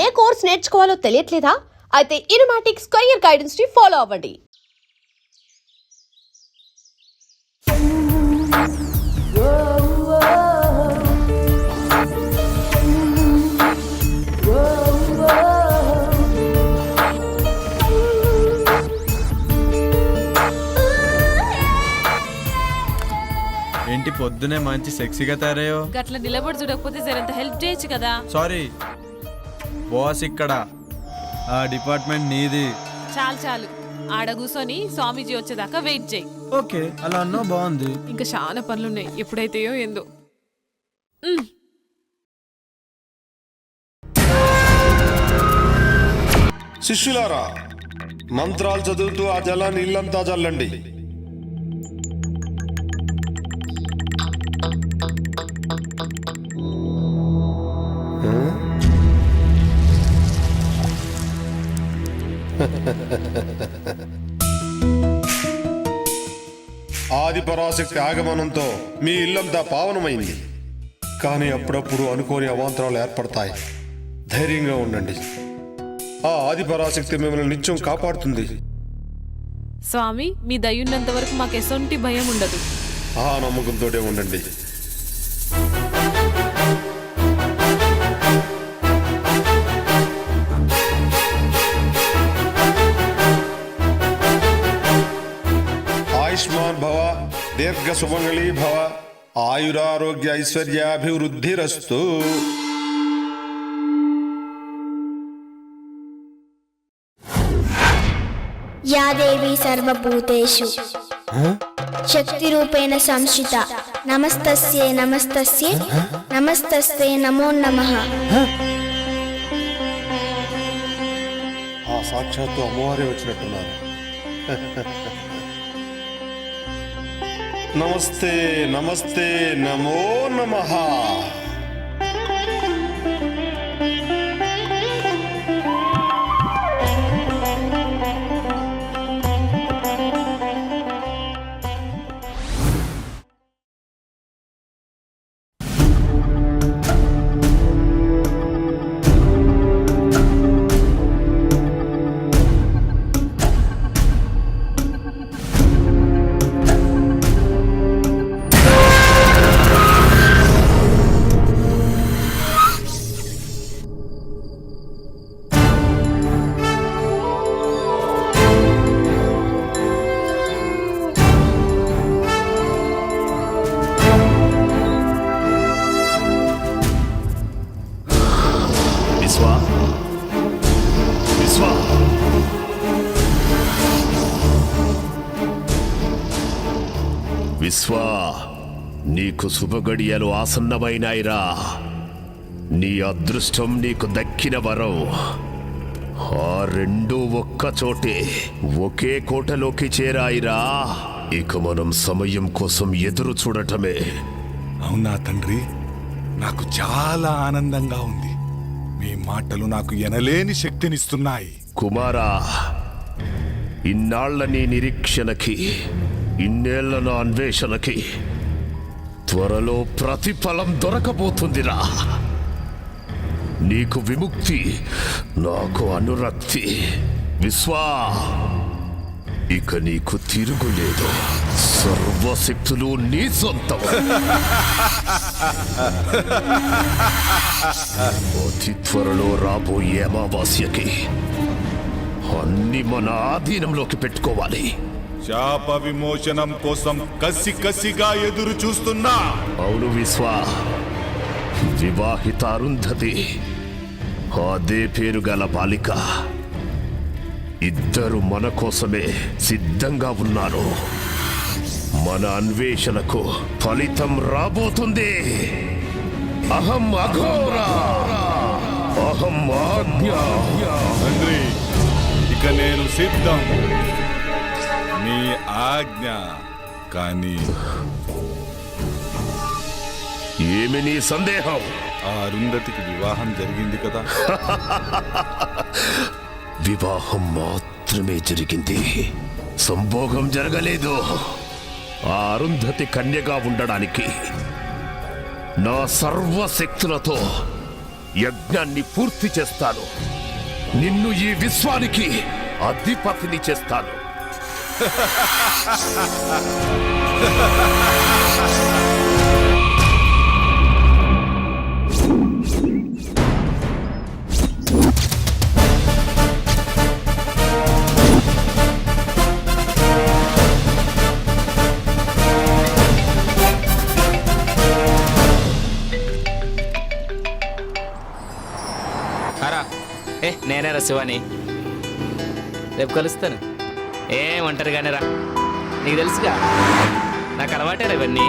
ఏ course నేర్చుకోవాలో తెలియట్లేదా? అయితే ఇనుమాటిక్స్ career guidance ని follow అవ్వండి. ఏంటి పొద్దునే మంచి సెక్సీగా తయారయ్యో? గట్ల నిలబడి చూడకపోతే జరంత హెల్ప్ చేయొచ్చు కదా. సారీ బాస్, ఇక్కడ ఆ డిపార్ట్మెంట్ నీది. చాలు చాలు, ఆడ కూర్చొని స్వామీజీ వచ్చేదాకా వెయిట్ చేయి. ఓకే, అలా అన్నా బాగుంది. ఇంకా చాలా పనులున్నాయి, ఎప్పుడైతేయో ఏందో. శిష్యులారా, మంత్రాలు చదువుతూ ఆ జలాన్ని ఇల్లంతా చల్లండి. ఆది పరాశక్తి ఆగమనంతో మీ ఇల్లంతా పావనమైంది. కానీ అప్పుడప్పుడు అనుకోని అవాంతరాలు ఏర్పడతాయి. ధైర్యంగా ఉండండి. ఆ ఆది పరాశక్తి మిమ్మల్ని నిత్యం కాపాడుతుంది. స్వామి, మీ దయ్యున్నంత వరకు మాకు ఎసొంటి భయం ఉండదు. ఆ నమ్మకంతోనే ఉండండి. ఆయుష్మాన్ భవ, దీర్ఘ సుమంగళీ భవ, ఆయురారోగ్య ఐశ్వర్యాభివృద్ధిరస్తు. యా దేవి సర్వభూతేషు శక్తిరూపేణ సంస్థిత నమస్తస్యై నమస్తస్యై నమస్తస్యై నమో నమః. ఆ సాక్షాత్తు అమ్మవారే వచ్చినట్టున్నారు. నమస్తే నమస్తే నమో నమః. విశ్వా, నీకు శుభగడియలు ఆసన్నమైనాయిరా. నీ అదృష్టం నీకు దక్కిన వరం. ఆ రెండు ఒక్కచోటే ఒకే కోటలోకి చేరాయిరా. ఇక మనం సమయం కోసం ఎదురు చూడటమే. అవునా తండ్రి, నాకు చాలా ఆనందంగా ఉంది. మీ మాటలు నాకు ఎనలేని శక్తినిస్తున్నాయి. కుమారా, ఇన్నాళ్ల నీ నిరీక్షణకి, ఇన్నేళ్ల నా అన్వేషణకి త్వరలో ప్రతిఫలం దొరకబోతుందిరా. నీకు విముక్తి, నాకు అనురక్తి. విశ్వా, ఇక నీకు తిరుగులేదు. సర్వశక్తులు నీ సొంతం. అతి త్వరలో రాబోయే అమావాస్యకి అన్ని మన ఆధీనంలోకి పెట్టుకోవాలి. శాప విమోచనం కోసం కసిగా ఎదురు చూస్తున్నా. అవును విశ్వా, వివాహిత అరుంధతి, అదే పేరు గల బాలిక, ఇద్దరు మన కోసమే సిద్ధంగా ఉన్నారు. మన అన్వేషణకు ఫలితం రాబోతుంది. అహం అఘోర, అహం ఆజ్ఞ. తండ్రి, ఇక నేను సిద్ధం. నీ ఆజ్ఞ. కానీ ఏమి నీ సందేహం? ఆ అరుంధతికి వివాహం జరిగింది కదా? వివాహం మాత్రమే జరిగింది, సంభోగం జరగలేదు. ఆ అరుంధతి కన్యగా ఉండడానికి నా సర్వశక్తులతో యజ్ఞాన్ని పూర్తి చేస్తాను. నిన్ను ఈ విశ్వానికి అధిపతిని చేస్తాను. నేనేరా శివాని, రేపు కలుస్తాను. ఒంటరిగానే రా, నీకు తెలుసుగా నాకు అలవాటేరా ఇవన్నీ.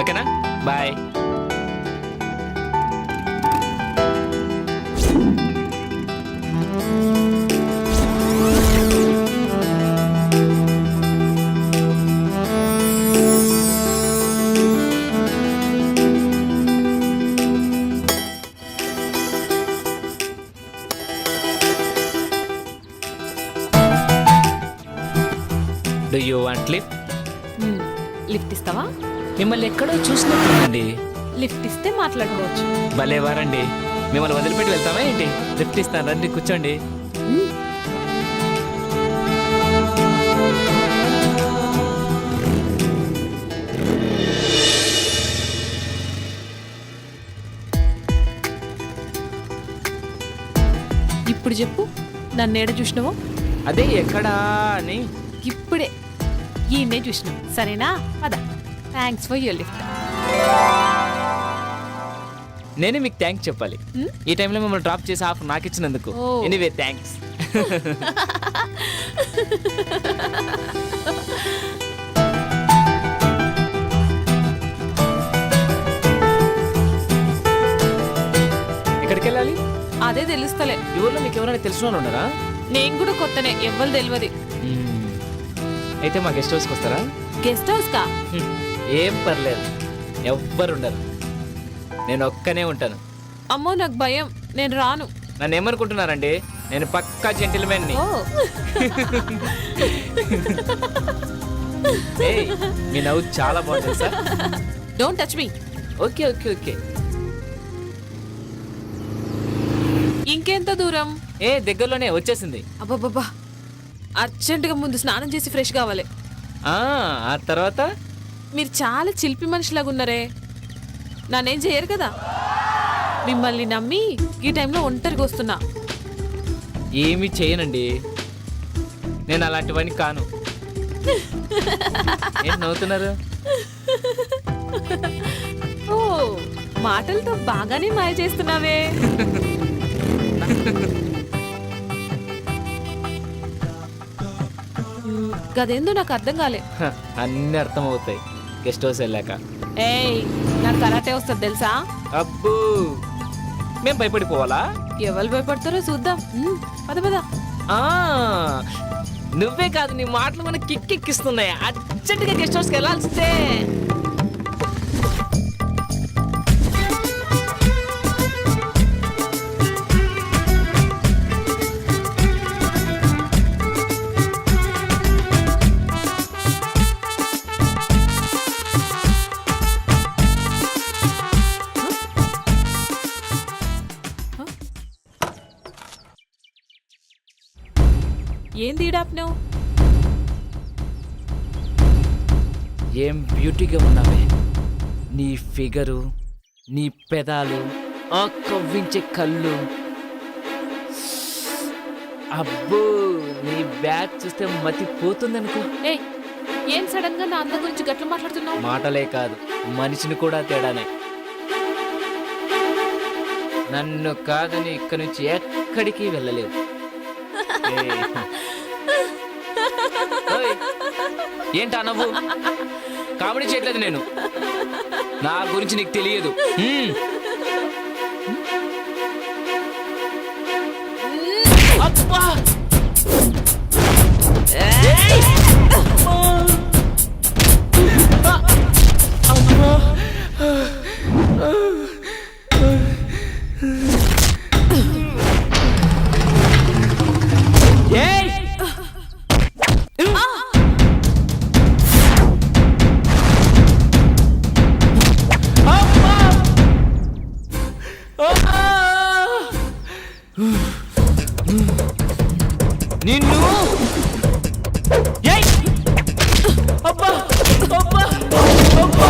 ఓకేనా, bye. Do you want lift? Lift ఇస్తావా? మిమ్మల్ని ఎక్కడో చూసినట్టుందండి. లిఫ్ట్ ఇస్తే మాట్లాడుకోవచ్చు. భలేవారండి, మిమ్మల్ని వదిలిపెట్టి వెళ్తామా ఏంటి? లిఫ్ట్ ఇస్తాను, రండి కూర్చోండి. ఇప్పుడు చెప్పు, నన్ను ఏడ చూసినావో? అదే ఎక్కడా అని. ఇప్పుడే ఈయన్నే చూసినావు, సరేనా? పద. Thanks for your lift. నేనే మీకు థ్యాంక్స్ చెప్పాలి. ఈ టైంలో మిమ్మల్ని డ్రాప్ చేసి హాఫ్ నాకు ఇచ్చినందుకు. ఓ. Anyway thanks. ఎక్కడికి వెళ్ళాలి? అదే తెలుస్తలే. ఈ ఊర్లో మీకు ఎవరైనా తెలిసిన వాళ్ళు ఉన్నారా? నేను కూడా కొత్తనే, ఎవ్వరు తెలియదు. అయితే మా గెస్ట్ హౌస్కి వస్తారా? గెస్ట్ హౌస్ కా? ఏం పర్లేదు, ఎవ్వరు ఉండరు, నేను ఒక్కనే ఉంటాను. అమ్మో నాకు భయం, నేను రాను. నన్ను ఏమనుకుంటున్నారండి, నేను పక్కా జెంటిల్మెన్ని. ఓ ఏయ్, మీ నవ్వు చాలా బాగుంటుంది sir. Don't touch me. Okay okay okay. ఇంకెంత దూరం? దగ్గరలోనే వచ్చేసింది. అబ్బబ్బబ్బా, అర్జెంటుగా ముందు స్నానం చేసి ఫ్రెష్ కావాలి. ఆ తర్వాత మీరు చాలా చిలిపి మనిషిలాగా ఉన్నారే, నన్నేం చేయరు కదా. మిమ్మల్ని నమ్మి ఈ టైంలో ఒంటరిగా వస్తున్నా. ఏమీ చేయనండి, నేను అలాంటివన్నీ కాను. ఏం నవ్వుతున్నారు? ఓ, మాటలతో బాగానే మాయ చేస్తున్నావే. గదేందో నాకు అర్థం కాలే. అన్నీ అర్థమవుతాయి గెస్ట్ హౌస్ వెళ్ళాక. ఏయ్, నాకు కరాటే వస్తుంది తెలుసా? అబ్బో, మేము భయపడిపోవాలా? ఎవరు భయపడతారో చూద్దాం. పద పద. నువ్వే కాదు, నీ మాటలు మనకి కిక్కెక్కిస్తున్నాయి. అర్జెంటుగా గెస్ట్ హౌస్కి వెళ్ళాల్సిందే. ఏంది ఈడాప్నావు? ఏం బ్యూటీగా ఉన్నావే, నీ ఫిగరు, నీ పెదాలు, ఆ కవ్వించే కళ్ళు. అబ్బో, నీ బ్యాగ్ చూస్తే మతి పోతుందనుకో. ఏయ్, ఏం సడన్ గా నా అందం గురించి గట్ల మాట్లాడుతున్నావు? మాటలే కాదు, మనిషిని కూడా తేడానే. నన్ను కాదని ఇక్కడి నుంచి ఎక్కడికి వెళ్ళలేవు. ఏంటా నవ్వు? కామెడీ చేయట్లేదు నేను, నా గురించి నీకు తెలియదు. అబ్బా! Oh! నిన్ను ఏయ్! అబ్బా! అబ్బా! అబ్బా! అబ్బా!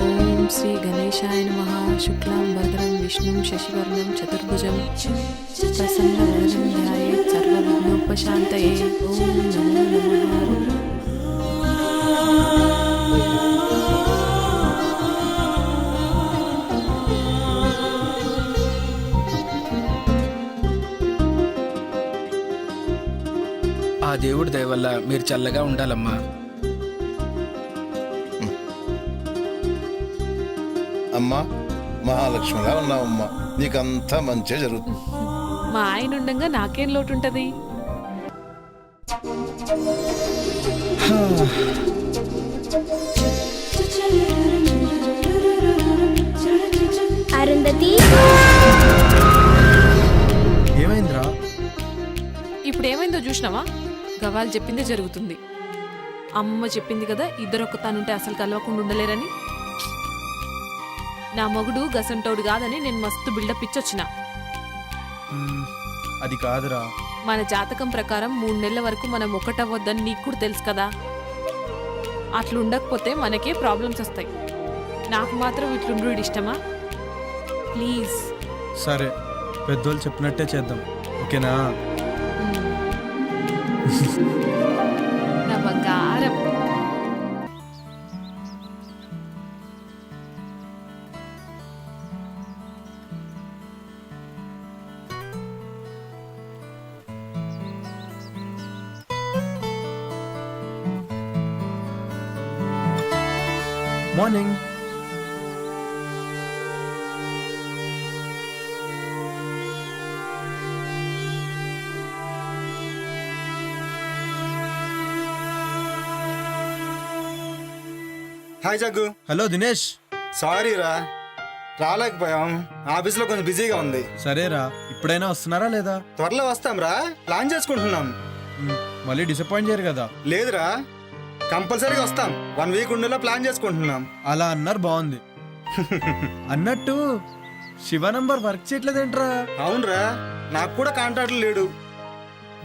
ఓం శ్రీ గణేశాయ నమః. శుక్లాం వరదరం విష్ణుం శశివర్ణం చతుర్భుజం ప్రసన్నవదనం ధ్యాయేత్ సర్వవిఘ్నోపశాంతయే. ఓం నమో నమః. ఆ దేవుడి దయ వల్ల మీరు చల్లగా ఉండాలమ్మా. అమ్మా మహాలక్ష్మిలా ఉన్నావమ్మా, నీకంతా మంచిగా జరుగుతుంది. మా ఆయన ఉండగా నాకేం లోటు ఉంటది? అరుంధతి, ఏమైందిరా? ఇప్పుడు ఏమైందో చూసినావా? గవాలు చెప్పిందే జరుగుతుంది. అమ్మ చెప్పింది కదా, ఇద్దరొక్క తానుంటే అసలు కలవకుండా ఉండలేరని. నా మొగుడు గసంటోడు కాదని నేను మస్తు బిల్డప్ ఇచ్చొచ్చిన. అది కాదురా. మన జాతకం ప్రకారం 3 నెలల వరకు మనం ఒకటవ్వద్దని నీకు కూడా తెలుసు కదా. అట్లుండకపోతే మనకే ప్రాబ్లమ్స్ వస్తాయి. నాకు మాత్రం ఇట్లుండు ఇష్టమా? ప్లీజ్. సరే, పెద్దోళ్ళు చెప్పినట్టే చేద్దాం, ఓకేనా? నా బంగారం. Morning. Hi Jaggu. Hello Dinesh. Sorry రా, రాలేకపోయాం. ఆఫీస్లో కొంచెం బిజీగా ఉంది. సరేరా, ఇప్పుడైనా వస్తున్నారా లేదా? త్వరలో వస్తాం రా, ప్లాన్ చేసుకుంటున్నాం. మళ్ళీ డిసప్పాయింట్ చేయరు కదా? లేదురా, కంపల్సరీగా వస్తాం. 1 వీక్ ఉండేలా ప్లాన్ చేసుకుంటున్నాం. అలా అన్నారు, బాగుంది. అన్నట్టు శివ నంబర్ వర్క్ చేయట్లేదేంట్రా? అవునరా, నాకు కూడా కాంటాక్ట్ లేడు,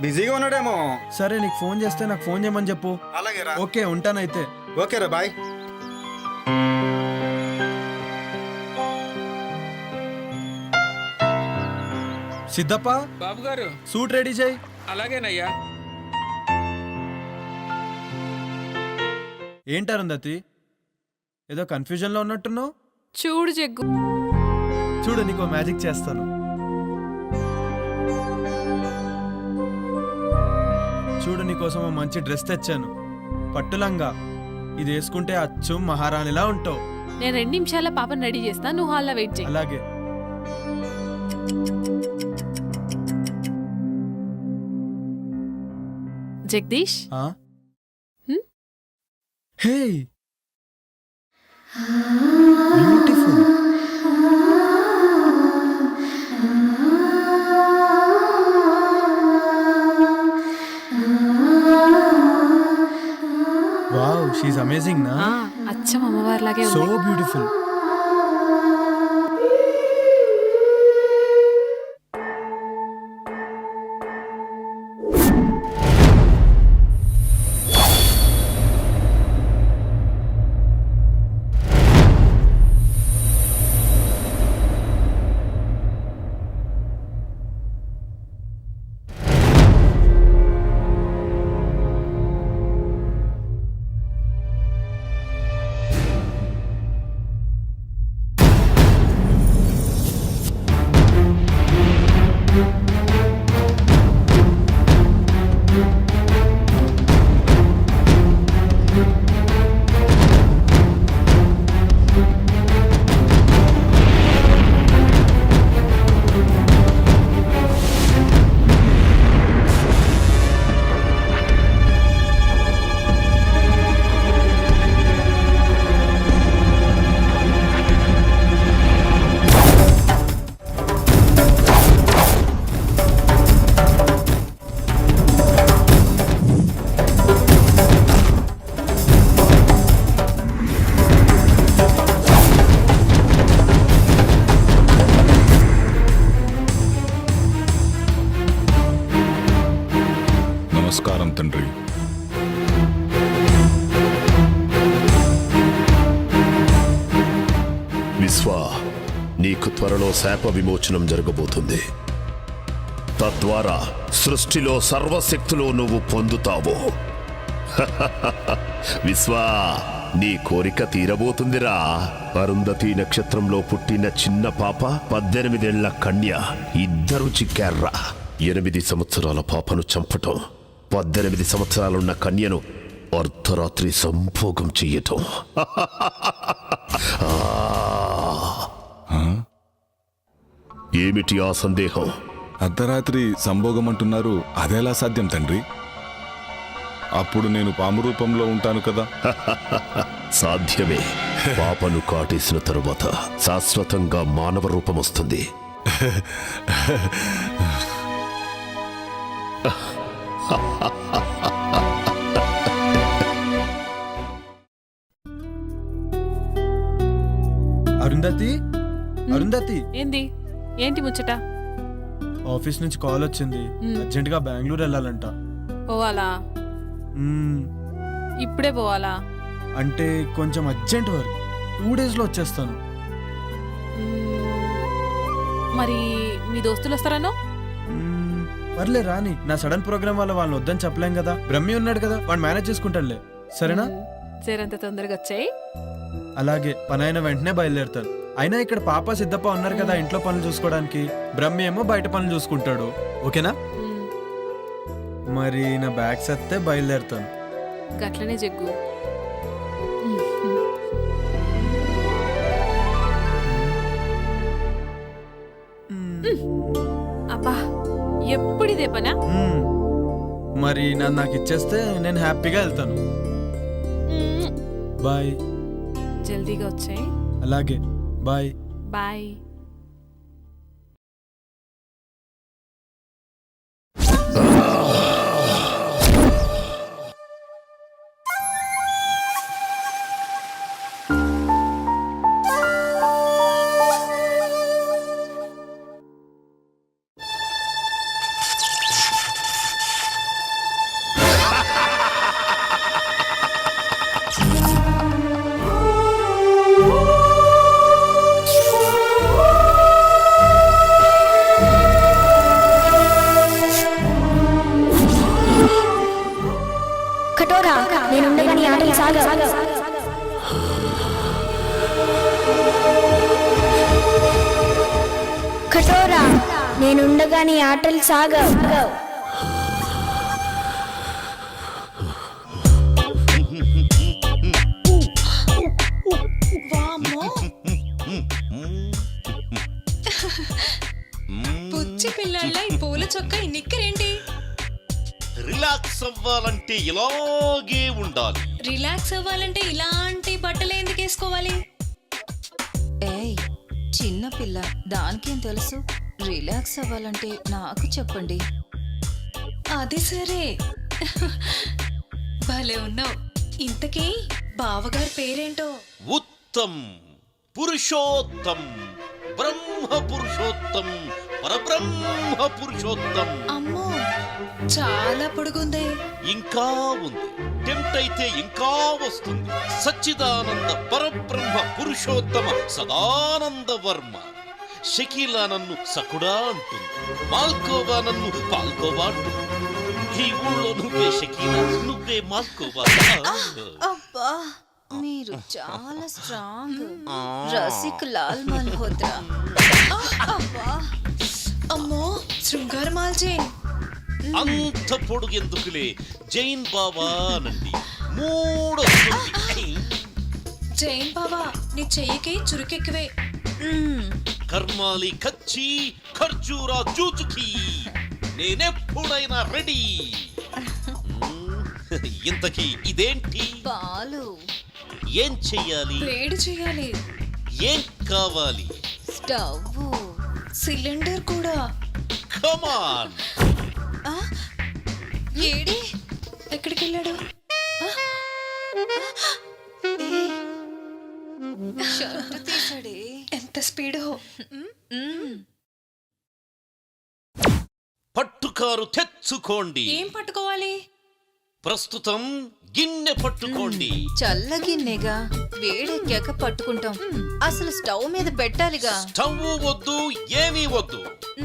బిజీగా ఉన్నాడేమో. సరే, నీకు ఫోన్ చేస్తే నాకు ఫోన్ చేయమని చెప్పు. అలాగే రా. ఓకే, ఉంటానైతే. ఓకే రా, బాయ్. సిద్ధప్ప, బాబు గారు. సూట్ రెడీ చేయి. అలాగేనయ్యా. ఏంటి అరుంధతి, ఏదో కన్ఫ్యూజన్లో ఉన్నట్టున్నావు? చూడు జగ్గు, చూడు, నీకు మ్యాజిక్ చేస్తాను. చూడు, నీకోసం ఓ మంచి డ్రెస్ తెచ్చాను, పట్టులంగా. ఇది వేసుకుంటే అచ్చు మహారాణిలా ఉంటావు. నేను 2 నిమిషాల పాపని రెడీ చేస్తా, నువ్వు హాల్లో వెయిట్ చేయి. అలాగే. జగదీష్, హే, బ్యూటిఫుల్. వావ్, షీఈ్ అమేజింగ్ నా? అచ్చం అమ్మవారిలాగే సో ఉంది. బ్యూటిఫుల్. నమస్కారం తండ్రి. విశ్వా, నీకు త్వరలో శాప విమోచనం జరగబోతుంది. తద్వారా సృష్టిలో సర్వశక్తులు నువ్వు పొందుతావు. విశ్వా, నీ కోరిక తీరబోతుందిరా. అరుంధతి నక్షత్రంలో పుట్టిన చిన్న పాప, 18 ఏళ్ల కన్య ఇద్దరు చిక్కార్రా. 8 సంవత్సరాల పాపను చంపటం, 18 సంవత్సరాలున్న కన్యను అర్ధరాత్రి సంభోగం చెయ్యటం. ఏమిటి ఆ సందేహం? అర్ధరాత్రి సంభోగం అంటున్నారు, అదెలా సాధ్యం తండ్రి? అప్పుడు నేను పాము రూపంలో ఉంటాను కదా. సాధ్యమే. పాపను కాటేసిన తరువాత శాశ్వతంగా మానవ రూపం వస్తుంది. అరుంధతి, అరుంధతి, ఏంటి ముచ్చట? ఆఫీస్ నుంచి కాల్ వచ్చింది. అర్జెంట్ గా బెంగళూరు వెళ్ళాలంట. పోవాలా? మ్మ్, ఇప్పుడే పోవాలా? అంటే కొంచెం అర్జెంట్ వర్క్. 2 days లో వచ్చేస్తాను. మరి మీ దోస్తులు వస్తారనో? పర్లే రాని. నా సడన్ ప్రోగ్రామ్ వల్ల వాళ్ళని వద్దని చెప్పలేం కదా. బ్రహ్మి ఉన్నాడు కదా, వాడు మేనేజ్ చేసుకుంటాడులే. సరేనా? జరంత తొందరగా వచ్చాయి. అలాగే, పని అయిన వెంటనే బయలుదేరుతాను. అయినా ఇక్కడ పాప సిద్ధప్ప ఉన్నారు కదా ఇంట్లో పనులు చూసుకోవడానికి. బ్రహ్మి ఏమో బయట పనులు చూసుకుంటాడు. ఓకేనా? మరి నా బ్యాగ్స్ వస్తే బయలుదేరుతాను. గట్లనే జగ్గు. అబ్బా, ఎప్పుడిదే పనా? మరి నాకు ఇచ్చేస్తే నేను హ్యాపీగా వెళ్తాను. బాయ్. జల్దీగా వచ్చాయి. అలాగే, బాయ్. బాయ్. కఠోరా, నేనుండగా నీ ఆటలు సాగవు. కఠోరా, నేనుండగా నీ ఆటలు సాగవు. పుచ్చి పిల్లల ఈ పూల చొక్క ఈ నిక్కరేంటి? రిలాక్స్ అవ్వాలంటే ఇలాగే ఉండాలి. రిలాక్స్ అవ్వాలంటే ఇలాంటి బట్టలు ఎందుకు వేసుకోవాలి? ఏయ్, చిన్న పిల్ల, దానికేం తెలుసు? రిలాక్స్ అవ్వాలంటే నాకు చెప్పండి. అది సరే, భలే ఉన్నావు. ఇంతకీ బావగారి పేరేంటో? ఉత్తమ్, పురుషోత్తం, బ్రహ్మ పురుషోత్తం, పరబ్రహ్మ పురుషోత్తం. అమ్మో, చాలా పొడుగుంది. ఇంకా ఉంది. టెంప్ట్ అయితే ఇంకా వస్తుంది. సచ్చిదానంద పరబ్రహ్మ పురుషోత్తమ సదానంద వర్మ. షకీలా నన్ను సకుడా అంటుంది, మాల్కోవా నన్ను పాల్కోవా అంటుంది. ఈ ఊళ్ళో నువ్వే షకీలా, నువ్వే మాల్కోవా. అబ్బా, మీరు చాలా స్ట్రాంగ్. రసిక్ లాల్ మల్హోత్రా. అబ్బా, అమ్మో, శృంగారమాల్ జైన్. అంత పొడుగెందుకులే, జైన్ బాబా నండి. 3 జైన్ బాబా, నీ చెయ్యికి చురుకెక్కువే. కర్మాలి కచ్చి ఖర్జూరా జూజుకి, నేనెప్పుడైనా రెడీ. ఇంతకీ ఇదేంటి? పాలు. ఏం చెయ్యాలి? వేడి చెయ్యాలి. ఏం కావాలి? స్టవ్, సిలిండర్ కూడా. కమాన్. ఏడి, ఎక్కడికి వెళ్ళాడు? షర్ట్ తీసాడే. ఎంత స్పీడో. పట్టుకా వారు తెచ్చుకోండి. ఏం పట్టుకోవాలి? ప్రస్తుతం గిన్నె పట్టుకోండి. చల్లగిన్నెగా వేడెక్కాక పట్టుకుంటాం. అసలు స్టవ్ మీద పెట్టాలిగా. స్టవ్ వద్దు, ఏమీ వద్దు.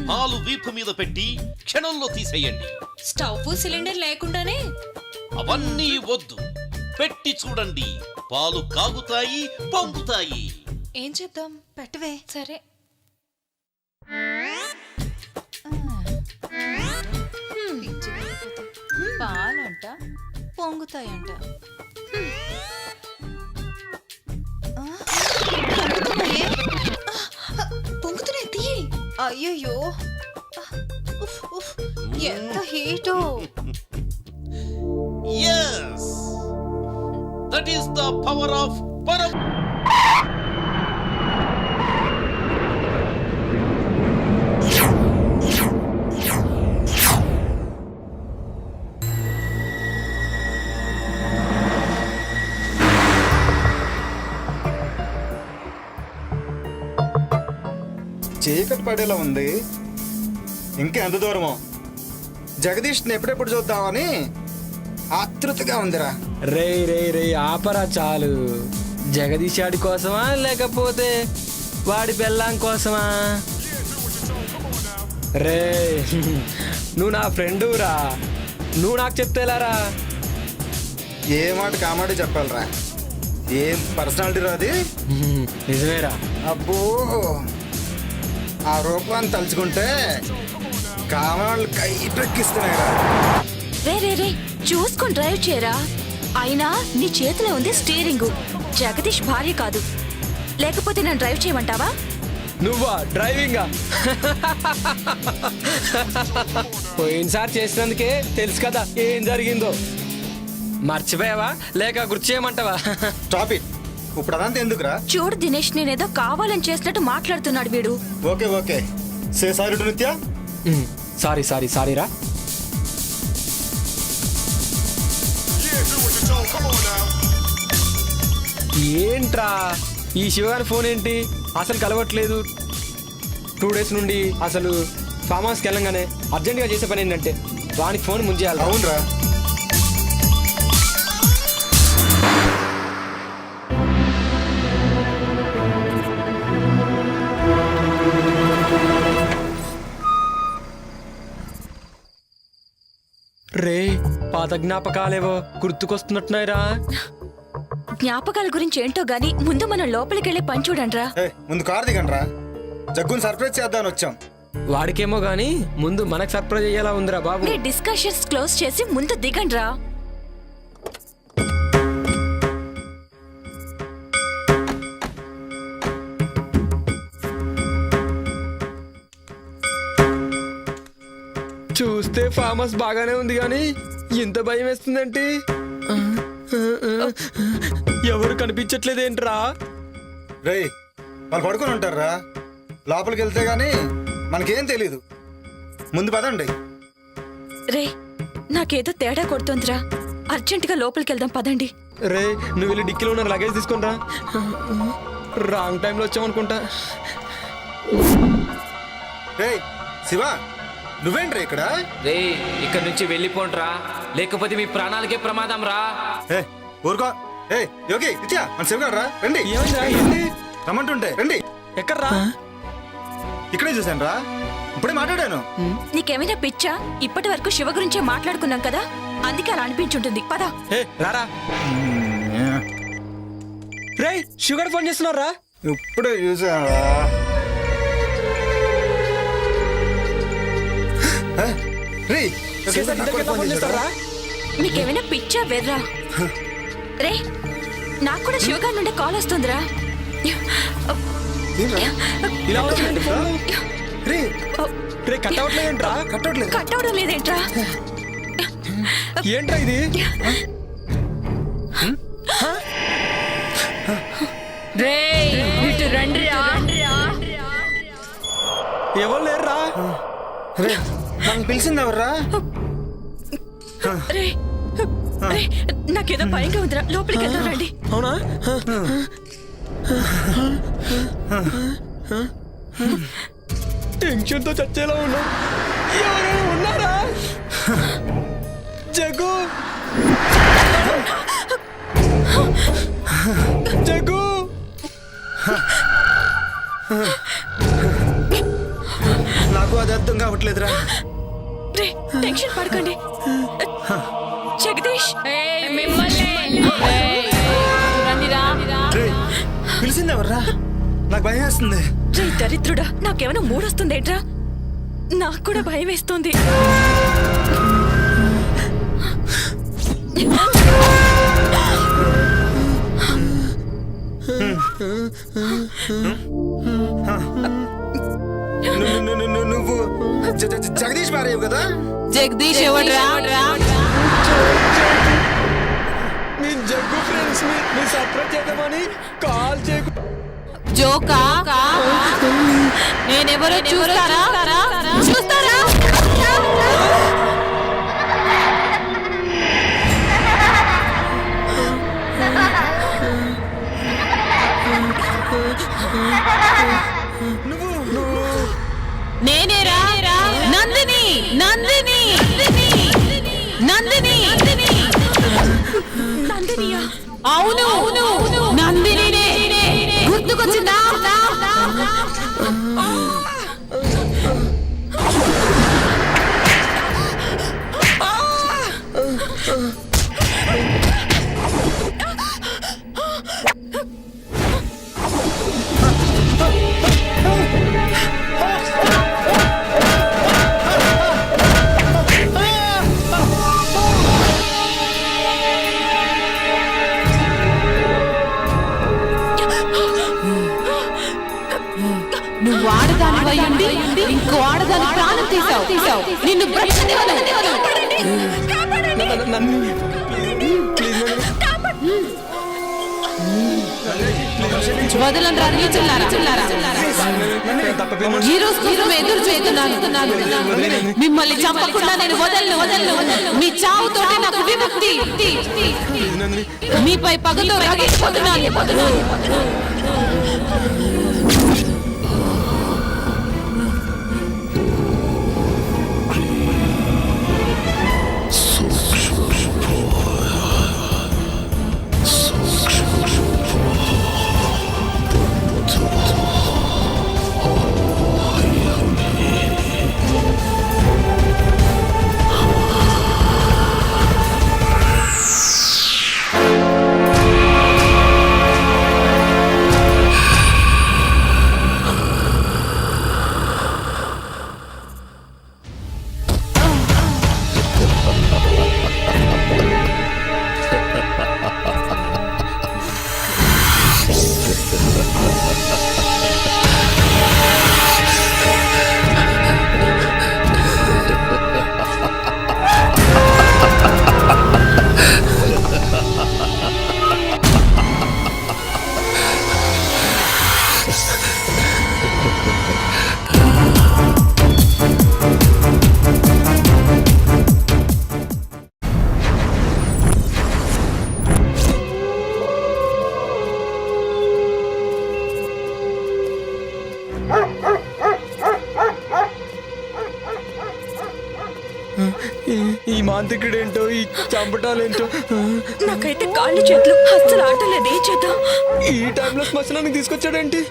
పాలు వీపు మీద పెట్టి క్షణంలో తీసేయండి. స్టవ్ సిలిండర్ లేకుండానే? అవన్నీ వద్దు, పెట్టి చూడండి. పాలు కాగుతాయి, పొంగుతాయి. ఏం చేద్దాం? పెట్టవే. సరే. పాలంట పొంగుతాయంట. పొంగుతున్నాయి, తీయి. అయ్యయ్యో, ఎంత హీటో. Yes, that is the power of Param. చీకటి పడేలా ఉంది. ఇంకా ఎంత దూరమో? జగదీష్ని ఎప్పుడెప్పుడు చూద్దామని ఆతృతగా ఉందిరా. రే రే రే ఆపరా చాలు. జగదీష్ ఆడి కోసమా లేకపోతే వాడి బెల్లం కోసమా? రే నువ్వు నా ఫ్రెండురా, నువ్వు నాకు చెప్తేలారా? ఏ మాట కామాటే చెప్పాలరా. ఏం పర్సనాలిటీ రా అది. నిజమేరా. అబ్బో, ఆ రూపాన్ని తలుచుకుంటే కామాళ్ళు కైపెక్కిస్తున్నాయిరా. రే రే రే చూసుకొని డ్రైవ్ చేయరా. అయినా నీ చేతిలో ఉంది స్టీరింగ్, జగదీష్ భార్య కాదు. లేకపోతే నన్ను డ్రైవ్ చేయమంటావా? నువ్వా డ్రైవింగా? పోయినసారి చేసినందుకే తెలుసు కదా ఏం జరిగిందో. మర్చిపోయావా లేక గుర్తు చేయమంటావా? Stop it. ఇప్పుడు అదంతా ఎందుకురా? చూడు దినేష్, నేనేదో కావాలని చేసినట్టు మాట్లాడుతున్నాడు వీడు. Okay okay, say sorry to నిత్య. సారీ సారీ సారీరా. ఏంట్రా ఈ శివగారి ఫోన్ ఏంటి అసలు కలవట్లేదు? 2 days నుండి అసలు ఫామ్ హౌస్కి వెళ్ళంగానే అర్జెంటుగా చేసే పని ఏంటంటే వానికి ఫోన్ ముంచేయాలి. అవునరా. రే పాత జ్ఞాపకాలేవో గుర్తుకొస్తున్నట్టున్నాయిరా. జ్ఞాపకాల గురించి ఏంటో గాని ముందు మనం లోపలికి వెళ్ళి పని చూడండిరా. ముందు కార్ దిగండ్రా. జగ్గుని సర్ప్రైజ్ చేద్దామని వచ్చాం. వాడికేమో గాని ముందు మనకు సర్ప్రైజ్ అయ్యేలా ఉందిరా బాబు. మీ డిస్కషన్స్ క్లోజ్ చేసి ముందు దిగండిరా. చూస్తే ఫామ్ హౌస్ బాగానే ఉంది కానీ ఇంత భయం వేస్తుందంటే ఎవరు కనిపించట్లేదేంట్రా? రే వాళ్ళు పడుకొని ఉంటారా. లోపలికి వెళ్తే గానీ మనకేం తెలీదు. ముందు పదండి. రే నాకేదో తేడా కొడుతుందిరా. అర్జెంటుగా లోపలికి వెళ్దాం పదండి. రే నువ్వు వెళ్ళి డిక్కీలో ఉన్న లగేజ్ తీసుకుంటా. రాంగ్ టైంలో వచ్చామనుకుంటా. రే శివ, నువ్వేంట్రా ఇక్కడ? రే ఇక్కడ నుంచి వెళ్ళిపోండ్రా, లేకపోతే మీ ప్రాణాలకే ప్రమాదం రా. ఊరుకో. ఏ యోగి నిత్య, మన శివగాడు రా. రండి. రమ్మంటుంటే రండి. ఎక్కడ్రా? ఇక్కడే చూశాను రా, ఇప్పుడే మాట్లాడాను. నీకేమైనా పిచ్చా? ఇప్పటి వరకు శివ గురించే మాట్లాడుకున్నాం కదా, అందుకే అలా అనిపించుంటుంది. పద. రారా. రే షుగర్ ఫోన్ చేస్తున్నారా? ఇప్పుడే చూసాను రా. మీకేమైనా పిచ్చా వెర్రా? రే నాకు కూడా శివగారి నుండి కాల్ వస్తుందిరా. కట్ అవడం లేదేంట్రా? ఏంట్రా ఇది? ఎవరు లేరురా? నన్ను పిలిచింది ఎవర్రా? నాకేదో భయంగా ఉందిరా, లోపలికి వెళ్దాం రండి. అవునా? టెన్షన్తో చచ్చేలా ఉన్నా. ఎవరైనా ఉన్నారా? జగ్గు జగ్గు నాకు అది అర్థం కావట్లేదురా. రే టెన్షన్ పడకండి. జగదీష్ రేయ్, పిలిచిందెవర్రా? నాకు భయం వేస్తుంది. రే దరిద్రుడా, నాకేమైనా మూడొస్తుందేంట్రా? నాకు కూడా భయం వేస్తుంది. నువ్వు జగదీష్ భార్య కదా? జగదీష్ ఎవడ్రా? మీ జగ్గు ఫ్రెండ్స్ మీ సర్ప్రైజ్ చేద్దామని కాల్ చేయకు. జోకా నేనెవరో చూస్తారా? నేనేరా నందిని నందిని నందిని నందినియా? అవును నందిని గుర్తుకొచ్చిందా? నువ్వు ఆడదాని వయ్యుండి ఇంకో ఆడదాని ప్రాణం తీసావు. నిన్ను వదలండి రా నీచులారా. ఈ రోజు కోసం ఎదురు చేస్తున్నాను. మిమ్మల్ని చంపకుండా నేను వదలను. మీ చావుతోనే నాకు విముక్తి. మీపై పగతో రగిలిపోతున్నాను. ఈ మాంత్రికుడేంటో, ఈ చంపటాలేంటో. నాకైతే కాళ్ళు చేతులు అస్సలు ఆటలేదు. ఏం చేద్దాం? ఈ టైంలో శ్మశానానికి తీసుకొచ్చాడేంటి?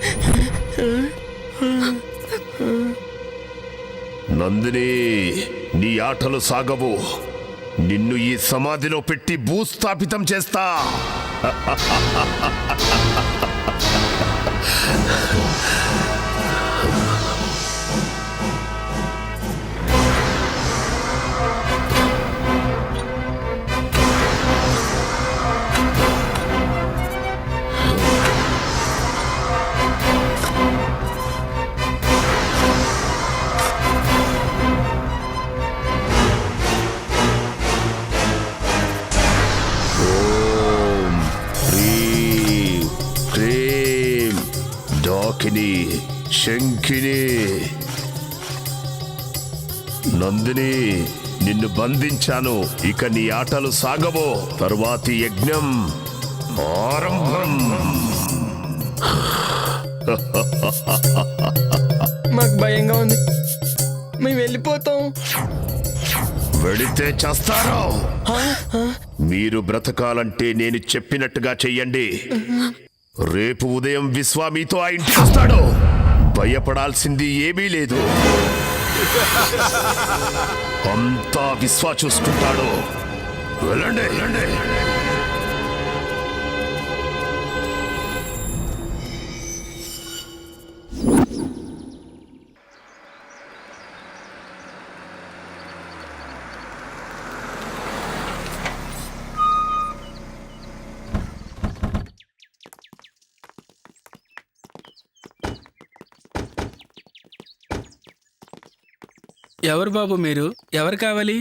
నందిని, నీ ఆటలు సాగవు. నిన్ను ఈ సమాధిలో పెట్టి భూస్థాపితం చేస్తా. డాకిని, శంఖిని, నందిని, నిన్ను బంధించాను. ఇక నీ ఆటలు సాగవో. తరువాతి యజ్ఞం ఆరంభం. మాకు భయంగా ఉంది. మేము వెళ్ళిపోతాం. వెళితే చేస్తారు. మీరు బ్రతకాలంటే నేను చెప్పినట్టుగా చెయ్యండి. రేపు ఉదయం విశ్వ మీతో ఆ ఇంటికి వస్తాడు. భయపడాల్సింది ఏమీ లేదు. అంతా విశ్వ చూసుకుంటాడు. వెళ్ళండి వెళ్ళండి. ఎవరు బాబు మీరు? ఎవరు కావాలి?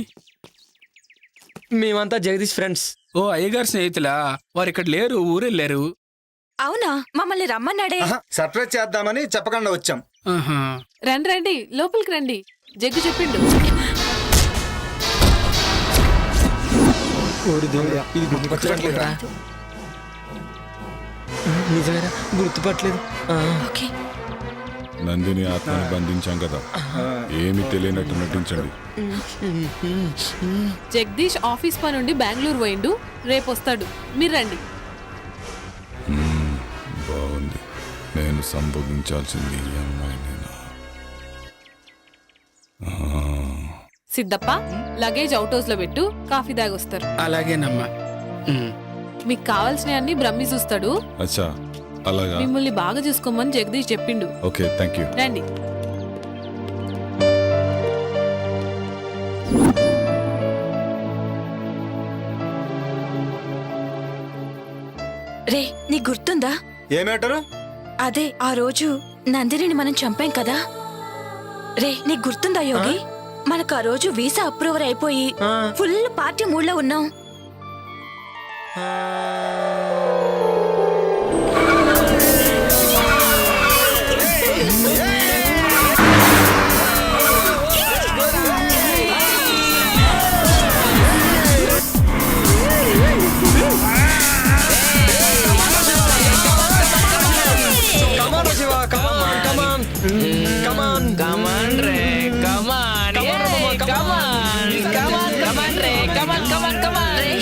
మేమంతా జగదీష్ ఫ్రెండ్స్. ఓ అయ్యగారు స్నేహితులా? వారు ఇక్కడ లేరు, ఊరెళ్ళారు. అవునా? మమ్మల్ని రమ్మన్నాడే. సర్ప్రైజ్ చేద్దామని చెప్పకుండా వచ్చాం. రండి రండి, లోపలికి రండి. జగ్గు చెప్పిండు. ఇది గుర్తుపట్టలేదురా? నిజమేరా, గుర్తుపట్టలేదు. నందిని ఆత్మని బంధించాం కదా, ఏమి తెలియనట్టు నటించండి. జగదీష్ ఆఫీస్ పని నుండి బెంగళూరు పోయిండు, రేపు వస్తాడు. మీరు రండి. బాగుంది. నేను సంభోగించాల్సింది ఈ అమ్మాయినేనా? సిద్ధప్ప, లగేజ్ అవుట్ హౌస్ లో పెట్టు, కాఫీ దాగొస్తారు. అలాగేనమ్మా. మీకు కావాల్సినవి అన్ని బ్రహ్మి చూస్తాడు. అచ్చా, అలాగా. మిమ్మల్ని బాగా చూసుకోమని జగదీష్ చెప్పిండు. Okay, thank you. రండి. రే, నీకు గుర్తుందా? ఏమేటారు? అదే ఆ రోజు నందినిని మనం చంపాం కదా. రే, నీకు గుర్తుందా యోగి? మనకు ఆ రోజు వీసా అప్రూవర్ అయిపోయి ఫుల్ పార్టీ మూడ్లో ఉన్నాం.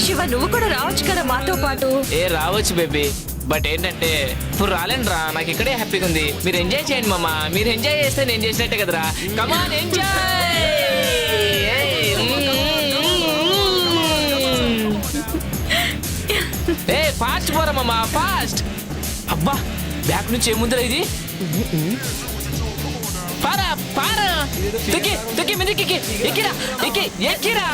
శివ, నువ్వు కూడా రావచ్చు కదా మాతో పాటు. రావచ్చు బేబీ, బట్ ఏంటంటే ఇప్పుడు రాలేను రా. నాకు ఇక్కడే హ్యాపీగా ఉంది. మీరు ఎంజాయ్ చేయండి మామ. మీరు ఎంజాయ్ చేస్తే నేను చేసినట్టే కదరా. కమాన్ ఎంజాయ్. ఫాస్ట్ పోరా మామ, ఫాస్ట్. అబ్బా, బ్యాక్ నుంచి ఏముందిరా ఇది? పారా పారా, దుక్కి దుక్కి మీదకి ఎక్కిరా, ఎక్కిరా.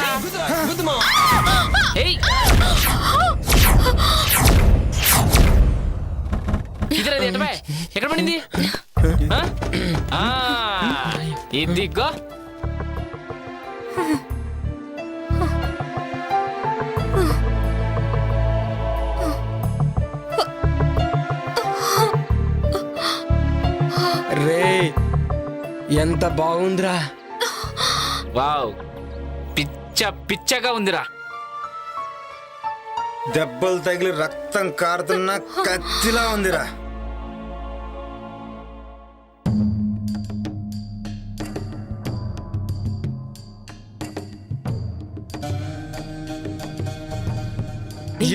ఇదిరా, ఎక్కడ పడింది? ఇదిగో. రే, ఎంత బాగుందిరా. వావ్, పిచ్చగా ఉందిరా. దెబ్బలు తగిలి రక్తం కారుతున్న కత్తిలా ఉందిరా.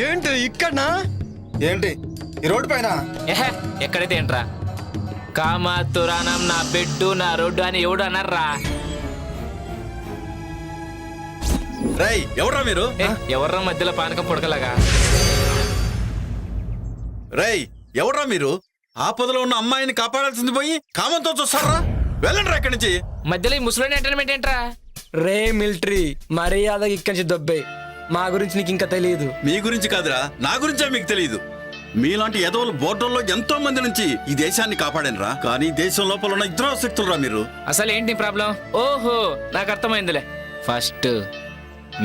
ఏంటి ఇక్కడనా? ఏంటి ఈ రోడ్డు పైన? ఎక్కడైతే ఏంట్రా? కామాతురానం నా బెడ్డు నా రోడ్డు అని ఎవడు అన్నారా? రై, ఎవడ్రా మీరు? ఎవర్రా మధ్యలో పానకం పొడకలాగా? రై, ఎవడ్రా మీరు? ఆపదలో ఉన్న అమ్మాయిని కాపాడాల్సింది పోయి కామంతో చూస్తారా? వెళ్ళండి రా ఇక్కడి నుంచి. మధ్యలో ఈ ముసలోని ఎంటర్టైన్మెంట్ ఏంట్రా? రే మిలిటరీ, మర్యాదగా ఇక్కడి నుంచి దొబ్బే. మా గురించి నీకు ఇంకా తెలియదు. మీ గురించి కాదురా, నా గురించే మీకు తెలియదు. మీలాంటి ఎదవలు బోర్డర్లో ఎంతో మంది నుంచి ఈ దేశాన్ని కాపాడనరా, కానీ దేశం లోపల ఉన్న ఇద్దరు శక్తులరా మీరు. అసలు ఏంటి ప్రాబ్లం? ఓహో, నాకు అర్థమైందిలే. ఫస్ట్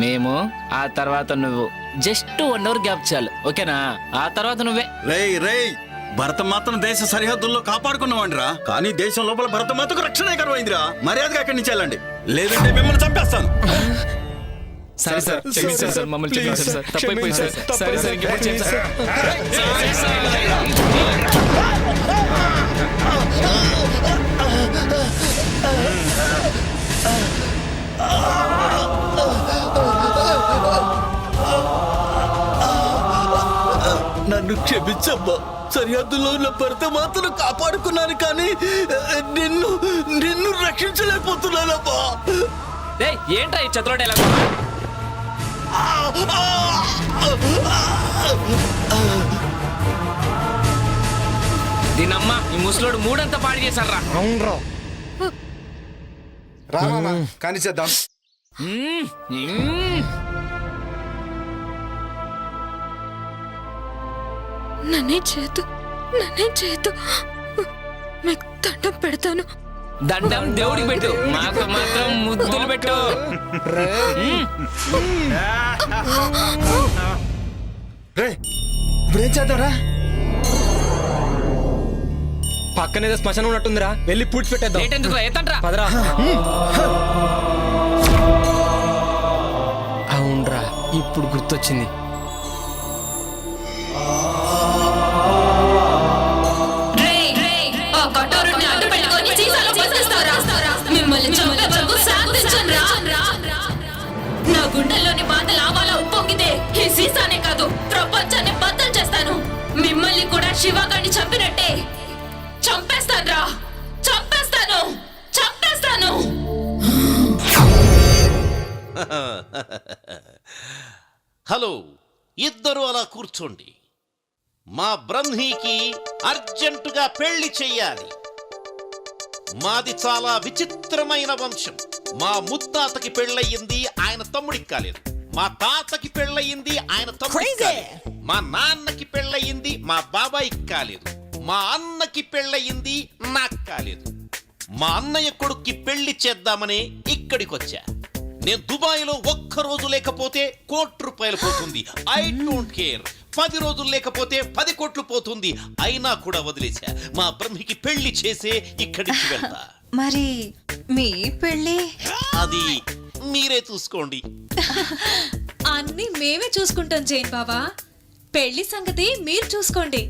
మేము, ఆ తర్వాత నువ్వు. జస్ట్ 1 అవర్ గ్యాప్ చాలు, ఓకేనా? ఆ తర్వాత నువ్వే. రేయ్, భరతమాతను దేశ సరిహద్దుల్లో కాపాడుకున్నవాడిరా, కానీ దేశం లోపల భరతమాతకు రక్షణ కరువైందిరా. మర్యాదగా అక్కడి నుంచి వెళ్ళండి, లేదంటే మిమ్మల్ని చంపేస్తాను. సరే సార్, క్షమించండి సార్, మమ్మల్ని క్షమించండి సార్, తప్పైపోయింది సార్. సరే సార్, ఇంకెప్పుడు చేయండి సార్. నన్ను క్షమించమ్మా. సరిహద్దులో ఉన్న భర్త మాత్రం కాపాడుకున్నాను కానీ నిన్ను నిన్ను రక్షించలేకపోతున్నానమ్మా. ఏంట్రా ఈ చతురోడు ఎలా దీనమ్మా ఈ ముసలోడు మూడంతా పాడు చేశారా? అవునరా రామా కానీ చేద్దాం. నన్నే చేతు మీకు దండం పెడతాను. దండం దేవుడికి పెట్టు, మాకు మాత్రం ముద్దులు పెట్టు. రే ఇప్పుడేం చేద్దాంరా? పక్కనేదో శ్మశానం ఉన్నట్టుందిరా, వెళ్ళి పూడ్చి పెట్టేద్దాం. పదరా. అవునరా, ఇప్పుడు గుర్తొచ్చింది. నా గుండెల్లోని బాధ లావాలా ఉప్పొంగితే ఈ సీసానే కాదు ప్రపంచాన్ని బద్దలు చేస్తాను. మిమ్మల్ని కూడా శివగాడిని చంపినట్టే చంపేస్తాను. హలో, ఇద్దరు అలా కూర్చోండి. మా బ్రహ్మీకి అర్జెంటుగా పెళ్లి చెయ్యాలి. మాది చాలా విచిత్రమైన వంశం. మా ముత్తాతకి పెళ్ళయింది, ఆయన తమ్ముడికి కాలేదు. మా తాతకి పెళ్ళయింది, ఆయన తమ్ముడికి కాలేదు. మా నాన్నకి పెళ్ళయింది, మా బాబాయికి కాలేదు. మా అన్నకి పెళ్ళయింది, నాకు కాలేదు. మా అన్నయ్య కొడుక్కి పెళ్లి చేద్దామని ఇక్కడికొచ్చా. నేను దుబాయ్లో ఒక్కరోజు లేకపోతే ₹1,00,00,000 పోతుంది. I don't care. 10 రోజులు లేకపోతే 10 కోట్లు పోతుంది. అయినా కూడా వదిలేశా. మా బ్రహ్మికి పెళ్లి చేసే ఇక్కడికి వెళ్తా. మరి మీ పెళ్ళి అది మీరే చూసుకోండి. అన్ని మేమే చూసుకుంటాం జైన్ బాబా. పెళ్లి సంగతి మీరు చూసుకోండి.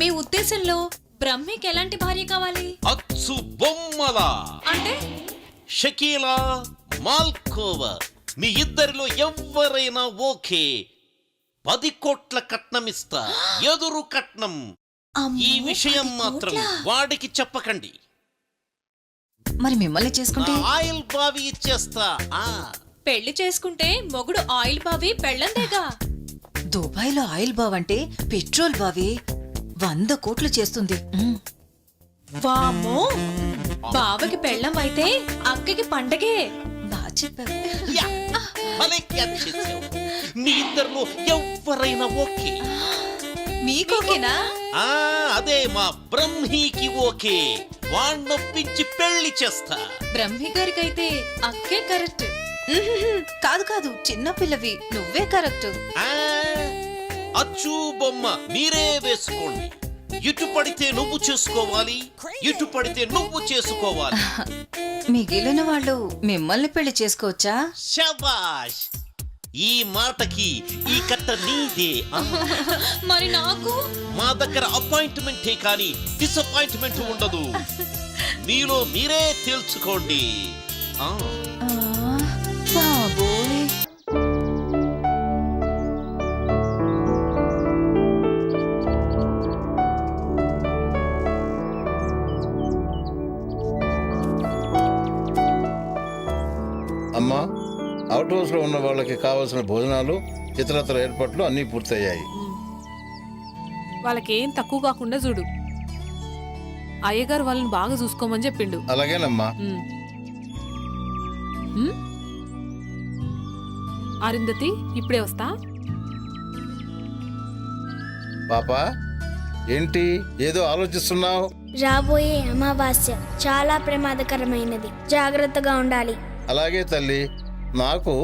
మీ ఉద్దేశంలో బ్రహ్మికి ఎలాంటి భార్య కావాలి? అచ్చు బొమ్మలా అంటే షకీలా, మాల్కోవా, మీ ఇద్దరిలో ఎవరైనా ఓకే. 10 కోట్ల కట్నమిస్తా, ఎదురు కట్నం. ఈ విషయం మాత్రం వాడికి చెప్పకండి. మరి మిమ్మల్ని చేసుకుంటే ఆయిల్ బావి ఇచ్చేస్తా. పెళ్లి చేసుకుంటే మొగుడు ఆయిల్ బావి పెళ్ళందేగా. దుబాయ్లో ఆయిల్ బావ్ అంటే పెట్రోల్ బావి 100 కోట్లు చేస్తుంది. వామ్మో, బావకి పెళ్ళం అయితే అక్కకి పండగే. బాగా చెప్పావు. మీ ఇద్దరిలో ఎవరైనా ఓకే. మీకోకేనా? అదే మా బ్రహ్మీకి ఓకే. వాణ్ణొప్పించి పెళ్లి చేస్తా. బ్రహ్మి గారికైతే అక్కే కరెక్ట్. కాదు చిన్న పిల్లవి, నువ్వే కరెక్ట్. అచ్చు బొమ్మ మీరే వేసుకోండి. ఇటు పడితే నువ్వు చేసుకోవాలి, ఇటు పడితే నువ్వు చేసుకోవాలి. మిగిలిన వాళ్ళు మిమ్మల్ని పెళ్లి చేసుకోవచ్చా? శబాష్, ఈ మాటకి ఈ కట్ట నీదే. మరి నాకు మా దగ్గర అపాయింట్మెంటే కానీ డిసప్పాయింట్మెంట్ ఉండదు. మీలో మీరే తేల్చుకోండి. బాబోయ్, అమ్మా, అవుట్ హౌస్ లో ఉన్న వాళ్ళకి కావాల్సిన భోజనాలు, ఇతరత్ర ఏర్పాట్లు అన్నీ పూర్తయ్యాయి. వాళ్ళకేం తక్కువ కాకుండా చూడు. అయ్యగారు వాళ్ళని బాగా చూసుకోమని చెప్పిండు. అలాగేనమ్మా. అరుంధతి, ఇప్పుడే వస్తా. పాపా, ఏంటి ఏదో ఆలోచిస్తున్నావు? రాబోయే అమావాస్య చాలా ప్రమాదకరమైనది, జాగ్రత్తగా ఉండాలి. అలాగే తల్లి, నాకు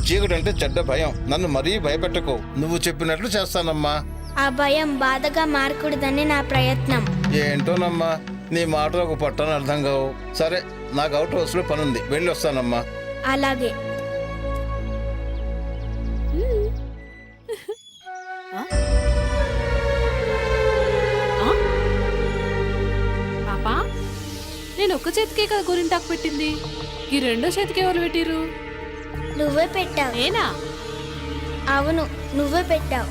చీకటంటే చెడ్డ భయం. నన్ను మరీ భయపెట్టకు. నువ్వు చెప్పినట్లు చేస్తానమ్మా. ఆ భయం బాధగా మారకూడదని నా ప్రయత్నం. ఏంటోనమ్మా, నీ మాటలు ఒక పట్టని అర్థం కావు. సరే, నాకు అవుట్ హౌస్ లో పనుంది, వెళ్ళి వస్తానమ్మా. అలాగే. పాపా, నేను ఒక్క చేతికే కదా గోరింటాకు పెట్టింది, ఈ రెండో చేతికి ఎవరు పెట్టిరు? నువ్వే పెట్టావు. నేనా? అవును, నువ్వే పెట్టావు.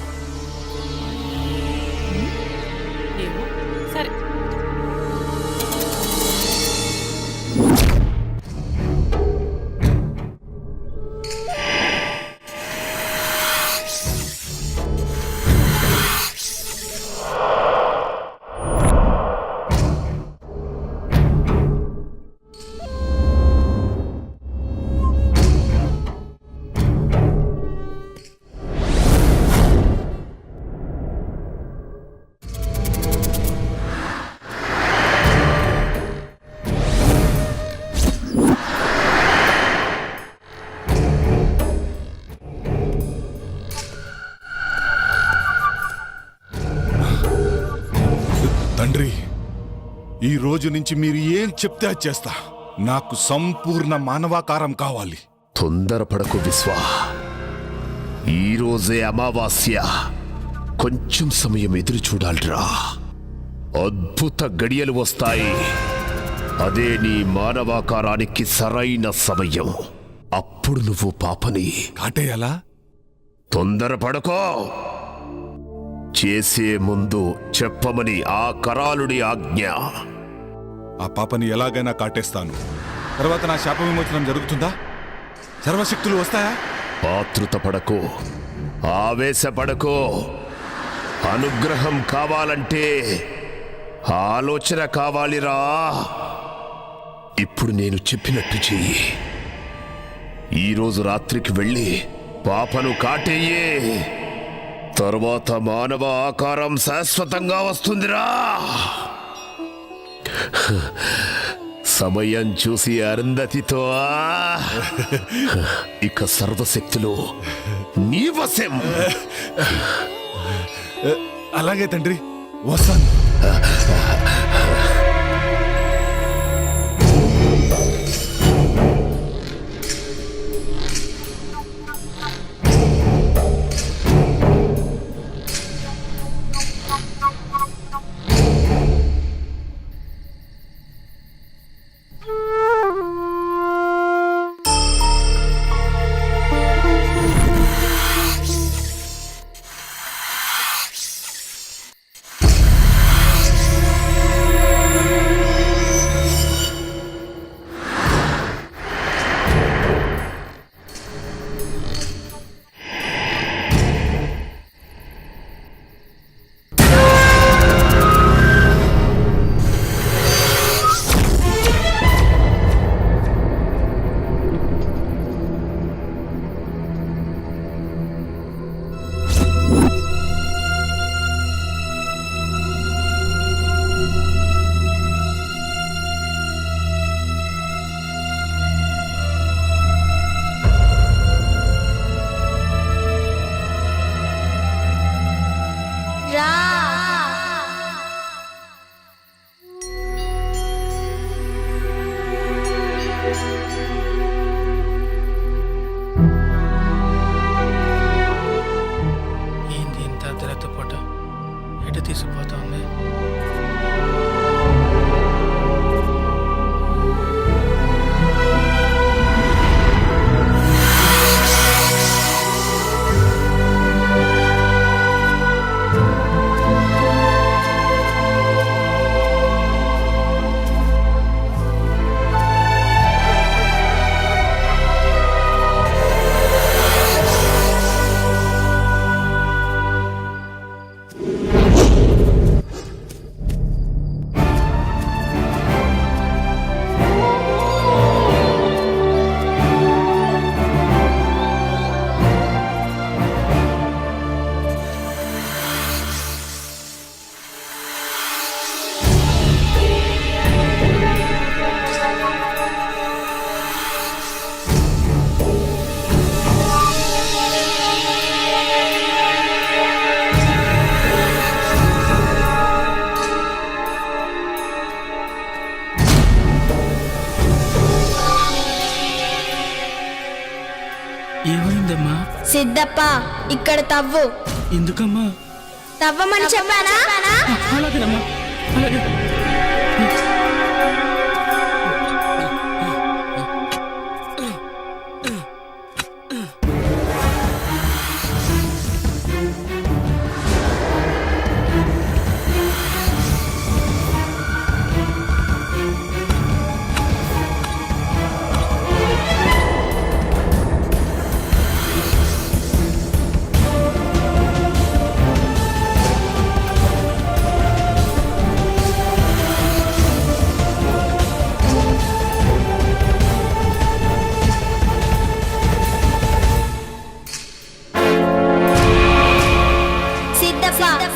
ఈ రోజు నుంచి మీరు ఏం చెప్తే అది చేస్తా. నాకు సంపూర్ణ మానవాకారం కావాలి. తొందరపడకు విశ్వా, ఈరోజే అమావాస్య. కొంచెం సమయం ఎదురు చూడాలిరా. అద్భుత గడియలు వస్తాయి. అదే నీ మానవాకారానికి సరైన సమయం. అప్పుడు నువ్వు పాపని కాటేయాలా? తొందరపడకో. చేసే ముందు చెప్పమని ఆ కరాలుడి ఆజ్ఞ. ఆ పాపని ఎలాగైనా కాటేస్తాను. తర్వాత నా శాప విమోచనం జరుగుతుందా? సర్వశక్తులు వస్తాయా? ఆతృత పడకో, ఆవేశపడకో. అనుగ్రహం కావాలంటే ఆలోచన కావాలిరా. ఇప్పుడు నేను చెప్పినట్టు చెయ్యి. ఈరోజు రాత్రికి వెళ్ళి పాపను కాటేయే. తరువాత మానవ ఆకారం శాశ్వతంగా వస్తుందిరా. సమయం చూసి అరుంధతితో ఇక సర్వశక్తులు నీ వశం. అలాగే తండ్రి, వస్తాను. ఏంది ఇంత అర్ధరాత్రి పూట ఎటు తీసుకుపోతుంది? ఏమైందమ్మా? సిద్ధప్ప, ఇక్కడ తవ్వు. ఎందుకమ్మా? తవ్వమని చెప్పానా? అలాగేనమ్మా, అలాగే.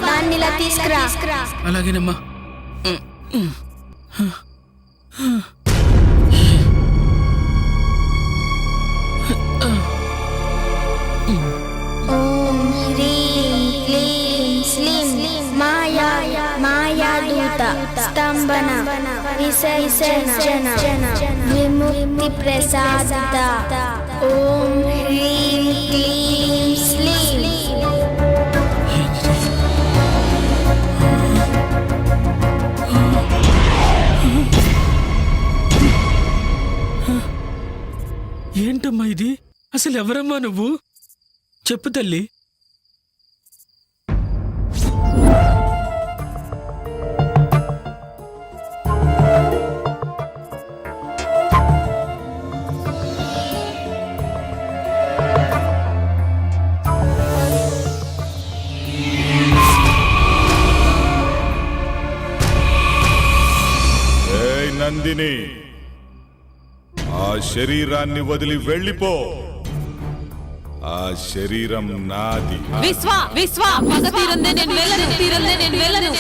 దాన్ని ఇలా తీసుకురా. అలాగేనమ్మా. ఓం హ్రీం క్లీం స్లీం మాయా మాయాదూత. స్తంభన విసర్జన విముక్తి ప్రసాద ఓం హ్రీం క్లీం శ్లీం. ఏంటమ్మా ఇది? అసలు ఎవరమ్మా నువ్వు? చెప్పు తల్లి. ఏయ్ నందిని, ఆ శరీరాన్ని వదిలి వెళ్ళిపో. ఆ శరీరం నాది. పగ తీరందే నేను వెళ్ళను.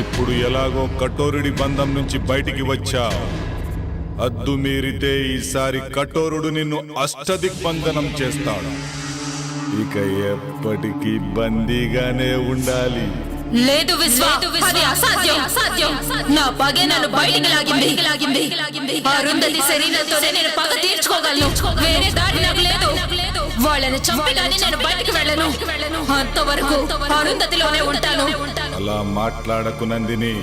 ఇప్పుడు ఎలాగో కఠోరుడి బంధం నుంచి బయటికి వచ్చా. హద్దు మీరితే ఈసారి కఠోరుడు నిన్ను అష్టదిగ్బంధనం చేస్తాడు. ఇక ఎప్పటికీ బందీగానే ఉండాలి. లేదు విశ్వ, అది అసాధ్యం. నా పగే నన్ను బయటికి లాగింది. అరుంధతి శరీరంతోనే నేను పగ తీర్చుకోగలను. వేరే దారి నాకు లేదు. వాళ్ళని చంపి కానీ నేను బయటికి వెళ్ళను. అంతవరకు అరుంధతిలోనే ఉంటాను. అలా మాట్లాడకు నందిని.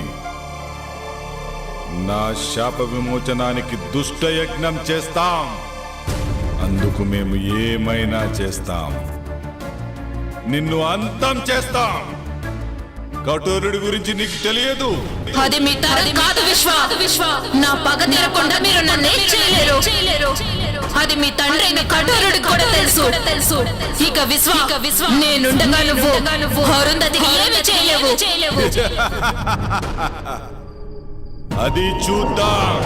నా శాప విమోచనానికి దుష్ట యజ్ఞం చేస్తాం. అందుకు మేము ఏమైనా చేస్తాం. నిన్ను అంతం చేస్తాం. కఠోరుడి గురించి నీకు తెలియదు. అది మీ తరం కాదు విశ్వ. నా పగ తీరకుండా మీరు నన్ను ఏం చేయలేరు. అది మీ తండ్రి అయిన కఠోరుడికి కూడా తెలుసు. ఇక విశ్వ నేనుండగా నువ్వు అరుంధతికి ఏమి చేయలేవు. అది చూద్దాం.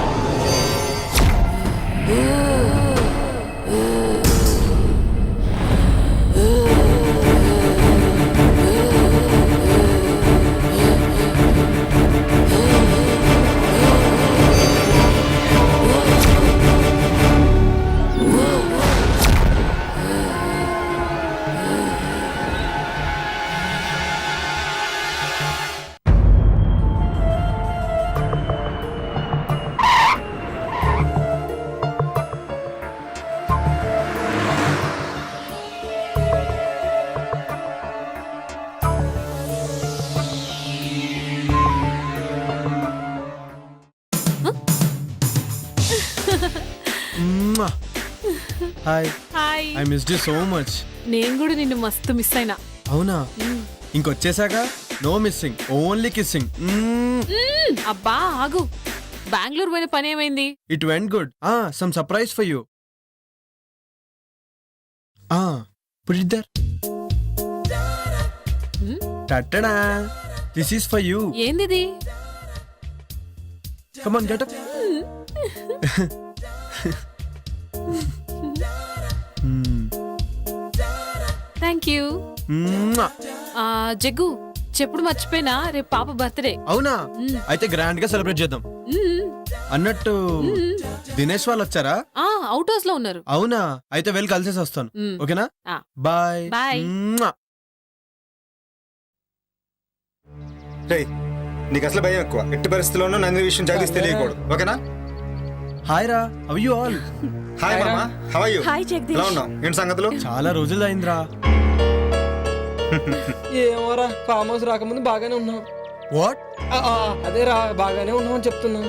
Hi. Hi. I missed you so much. నేను కూడా నిన్ను మస్తు మిస్ అయినా. అవునా? ఇంకొచ్చేసాక నో మిస్సింగ్, ఓన్లీ కిస్సింగ్. అబ్బా ఆగు. బెంగళూరు పోయిన పని ఏమైంది? It went good. Some surprise for you. Put it there. Tada, this is for you. ఏందిది? Come on, get up. Thank you. Jaggu చెప్పుడు మర్చిపోయినా, రేపు పాప బర్త్డే. అవునా? అయితే గ్రాండ్ గా సెలబ్రేట్ చేద్దాం. అన్నట్టు దినేష్ వాళ్ళు వచ్చారా? అవుట్ హౌస్ లో ఉన్నారు. అవునా? అయితే వెళ్ళి కలిసేసి వస్తాను. ఓకేనా? బాయ్. బాయ్. నీకు అసలు భయం ఎక్కువ. ఎట్టి పరిస్థితుల్లోనూ నంది విషయం జగదీష్ తెలియకూడదు. ఓకేనా? హాయ్ రా, హౌ యు ఆల్? హాయ్ మామా, how are you? Hi Jagadish. ఎలా ఉన్నావు? ఏంటి సంగతులు? చాలా రోజులు అయిందిరా. ఏమోరా, ఫామ్ హౌస్ రాకముందు బాగానే ఉన్నాం. వాట్? అదేరా, బాగానే ఉన్నాం అని చెప్తున్నాం.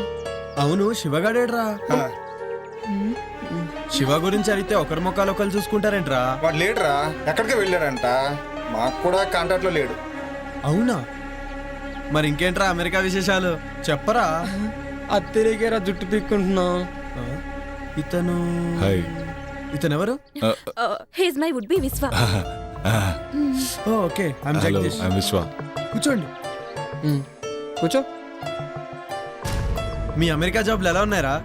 అవును, శివగాడేడ్రా? శివ గురించి అడిగితే ఒకరి ముఖాలు ఒకరు చూసుకుంటారేంట్రా? వాడు లేడురా, ఎక్కడికి వెళ్ళాడంట. మాకు కూడా కాంటాక్ట్ లో లేడు. అవునా? మరి ఇంకేంట్రా అమెరికా విశేషాలు చెప్పరా? అత్తరికేరా జుట్టు పీక్కుంటున్నాం. ఇతను ఎవరు? హీస్ మై వుడ్ బి విశ్వ. Okay, I'm Jagadish. ఐమ్ విశ్వ. కూర్చోండి. కూర్చో. మీ అమెరికా జాబ్లు ఎలా ఉన్నాయరా?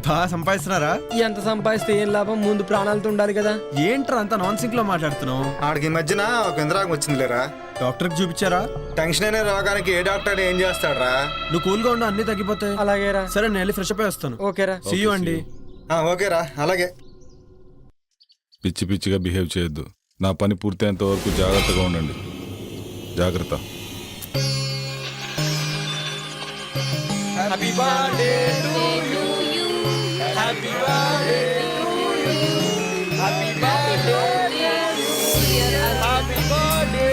బాగా సంపాదిస్తున్నారా? ఎంత సంపాదిస్తే ఏం లాభం? ముందు ప్రాణాలతో ఉండాలి కదా. ఏంట్రా అంత నాన్ సింక్ లో మాట్లాడుతున్నావు? ఆడికి ఈ మధ్యన ఒక ఇంద్రాగం వచ్చింది లేరా. డాక్టర్ కి చూపించారా? టెన్షన్ అనే రోగానికి ఏ డాక్టర్ ఏం చేస్తాడరా? నువ్వు కూల్ గా ఉండు, అన్ని తగ్గిపోతాయి. అలాగేరా. సరే, నేను వెళ్ళి ఫ్రెష్ అప్ అయి వస్తాను. ఓకేరా. సీ యూ అండి. ఓకేరా, అలాగే. పిచ్చి పిచ్చిగా బిహేవ్ చేయొద్దు. నా పని పూర్తయ్యేంత వరకు జాగ్రత్తగా ఉండండి. జాగ్రత్త. Happy birthday to you happy birthday to you happy birthday happy birthday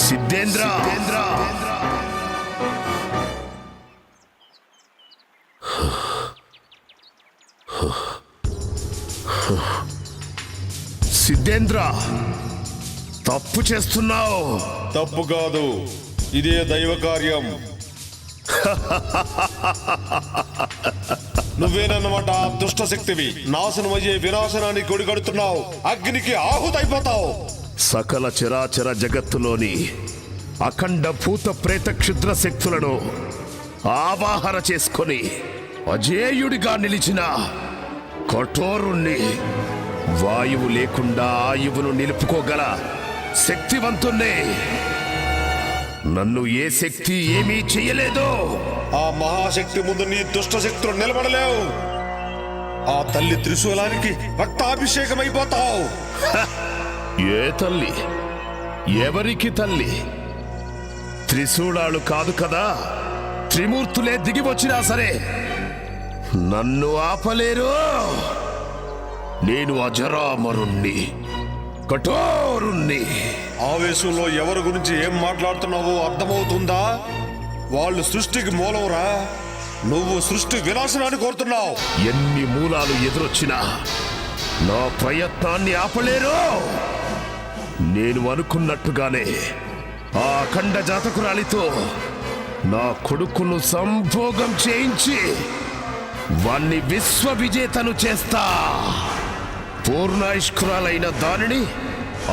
Siddhendra Siddhendra తప్పు చేస్తున్నావు. తప్పు కాదు, ఇదే దైవ కార్యం. నువ్వేనన్నమాట ఆ దుష్ట శక్తివి. నాశనమయ్యే వినాశనానికి కొడిగడుతున్నావు. అగ్నికి ఆహుతైపోతావు. సకల చరాచర జగత్తులోని అఖండ భూత ప్రేత క్షుద్ర శక్తులను ఆవాహన చేసుకొని అజేయుడిగా నిలిచిన కఠోరుణ్ణి, వాయువు లేకుండా ఆయువును నిలుపుకోగల శక్తివంతుణ్ణి. నన్ను ఏ శక్తి ఏమీ చెయ్యలేదు. ఆ మహాశక్తి ముందు నీ దుష్ట శక్తులు నిలబడలేవు. ఆ తల్లి త్రిశూలానికి రక్తాభిషేకమైపోతావు. ఏ తల్లి? ఎవరికి తల్లి? త్రిశూలాలు కాదు కదా, త్రిమూర్తులే దిగి వచ్చినా సరే నన్ను ఆపలేరు. నేను అజరామరుణ్ణి, కఠోరుణ్ణి. ఆవేశంలో ఎవరి గురించి ఏం మాట్లాడుతున్నావో అర్థమవుతుందా? వాళ్ళు సృష్టికి మూలవురా. నువ్వు సృష్టి వినాశనాన్ని కోరుతున్నావు. ఎన్ని మూలాలు ఎదురొచ్చినా నా ప్రయత్నాన్ని ఆపలేరు. నేను అనుకున్నట్టుగానే ఆ అఖండ జాతకురాలితో నా కొడుకును సంభోగం చేయించి వాణ్ణి విశ్వ విజేతను చేస్తా. పూర్ణాయుష్కురాలైన దానిని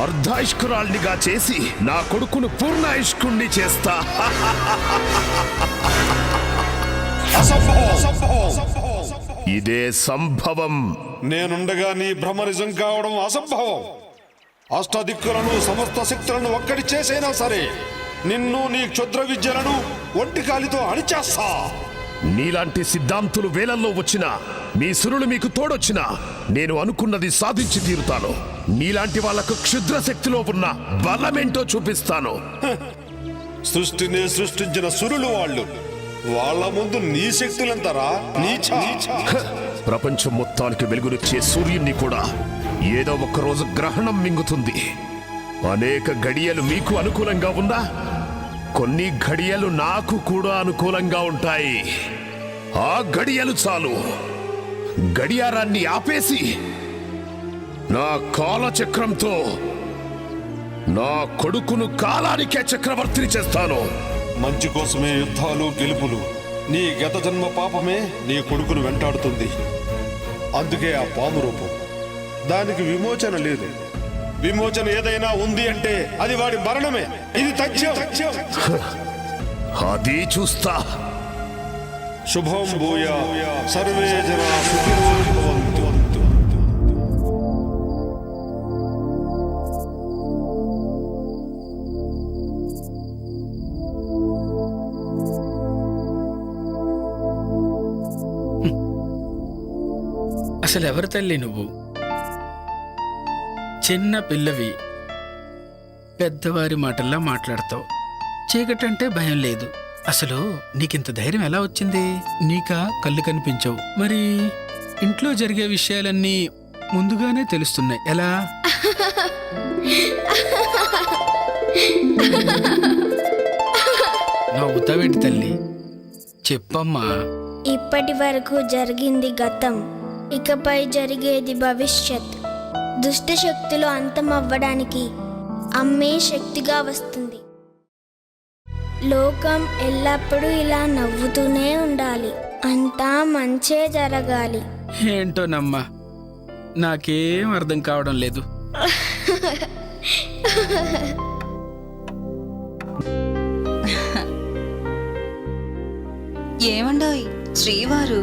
అర్ధాయుష్కురాల్నిగా చేసి నా కొడుకును పూర్ణాయుష్కుణ్ణి చేస్తా. ఇదే సంభవం. నేనుండగా నీ భ్రమ నిజం కావడం అసంభవం. అష్టదిక్కులను సమస్త శక్తులను ఒక్కడి చేసైనా సరే నిన్ను నీ క్షుద్ర విద్యలను ఒంటికాలితో అణిచేస్తా. నీలాంటి సిద్ధాంతులు వేలల్లో వచ్చినా, మీ సురులు మీకు తోడొచ్చినా నేను అనుకున్నది సాధించి తీరుతాను. నీలాంటి వాళ్లకు క్షుద్ర శక్తిలో ఉన్న బలమేంటో చూపిస్తాను. సృష్టిని సృష్టించిన సురులు వాళ్ళు. వాళ్ళ ముందు నీ శక్తులంతరా నీచా. ప్రపంచం మొత్తానికి వెలుగునిచ్చే సూర్యున్ని కూడా ఏదో ఒక రోజు గ్రహణం మింగుతుంది. అనేక గడియలు మీకు అనుకూలంగా ఉన్నా కొన్ని గడియలు నాకు కూడా అనుకూలంగా ఉంటాయి. ఆ గడియలు చాలు. గడియారాన్ని ఆపేసి నా కాలచక్రంతో నా కొడుకును కాలానికే చక్రవర్తిని చేస్తాను. మంచి కోసమే యుద్ధాలు గెలుపులు. నీ గత జన్మ పాపమే నీ కొడుకును వెంటాడుతుంది. అందుకే ఆ పాము రూపం. దానికి విమోచన లేదు. విమోచన ఏదైనా ఉంది అంటే అది వాడి మరణమే. ఇది తథ్యం. అది చూస్తా. శుభం భూయా సర్వే జనా సుఖినో భవంతు. అసలు ఎవరి తల్లి నువ్వు? చిన్న పిల్లవి, పెద్దవారి మాటల్లా మాట్లాడతావు. చీకటంటే భయం లేదు. అసలు నీకింత ధైర్యం ఎలా వచ్చింది? నీకా కళ్ళు కనిపించవు, మరి ఇంట్లో జరిగే విషయాలన్నీ ముందుగానే తెలుస్తున్నాయి. ఎలా? నవ్వుతావేంటి తల్లి? చెప్పమ్మా. ఇప్పటి వరకు జరిగింది గతం, ఇకపై జరిగేది భవిష్యత్. దుష్ట శక్తులు అంతమవ్వడానికి అమ్మే శక్తిగా వస్తుంది. లోకం ఎల్లప్పుడూ ఇలా నవ్వుతూనే ఉండాలి. అంతా మంచే జరగాలి. ఏంటోనమ్మా, నాకేం అర్థం కావడం లేదు. ఏమండోయ్ శ్రీవారు?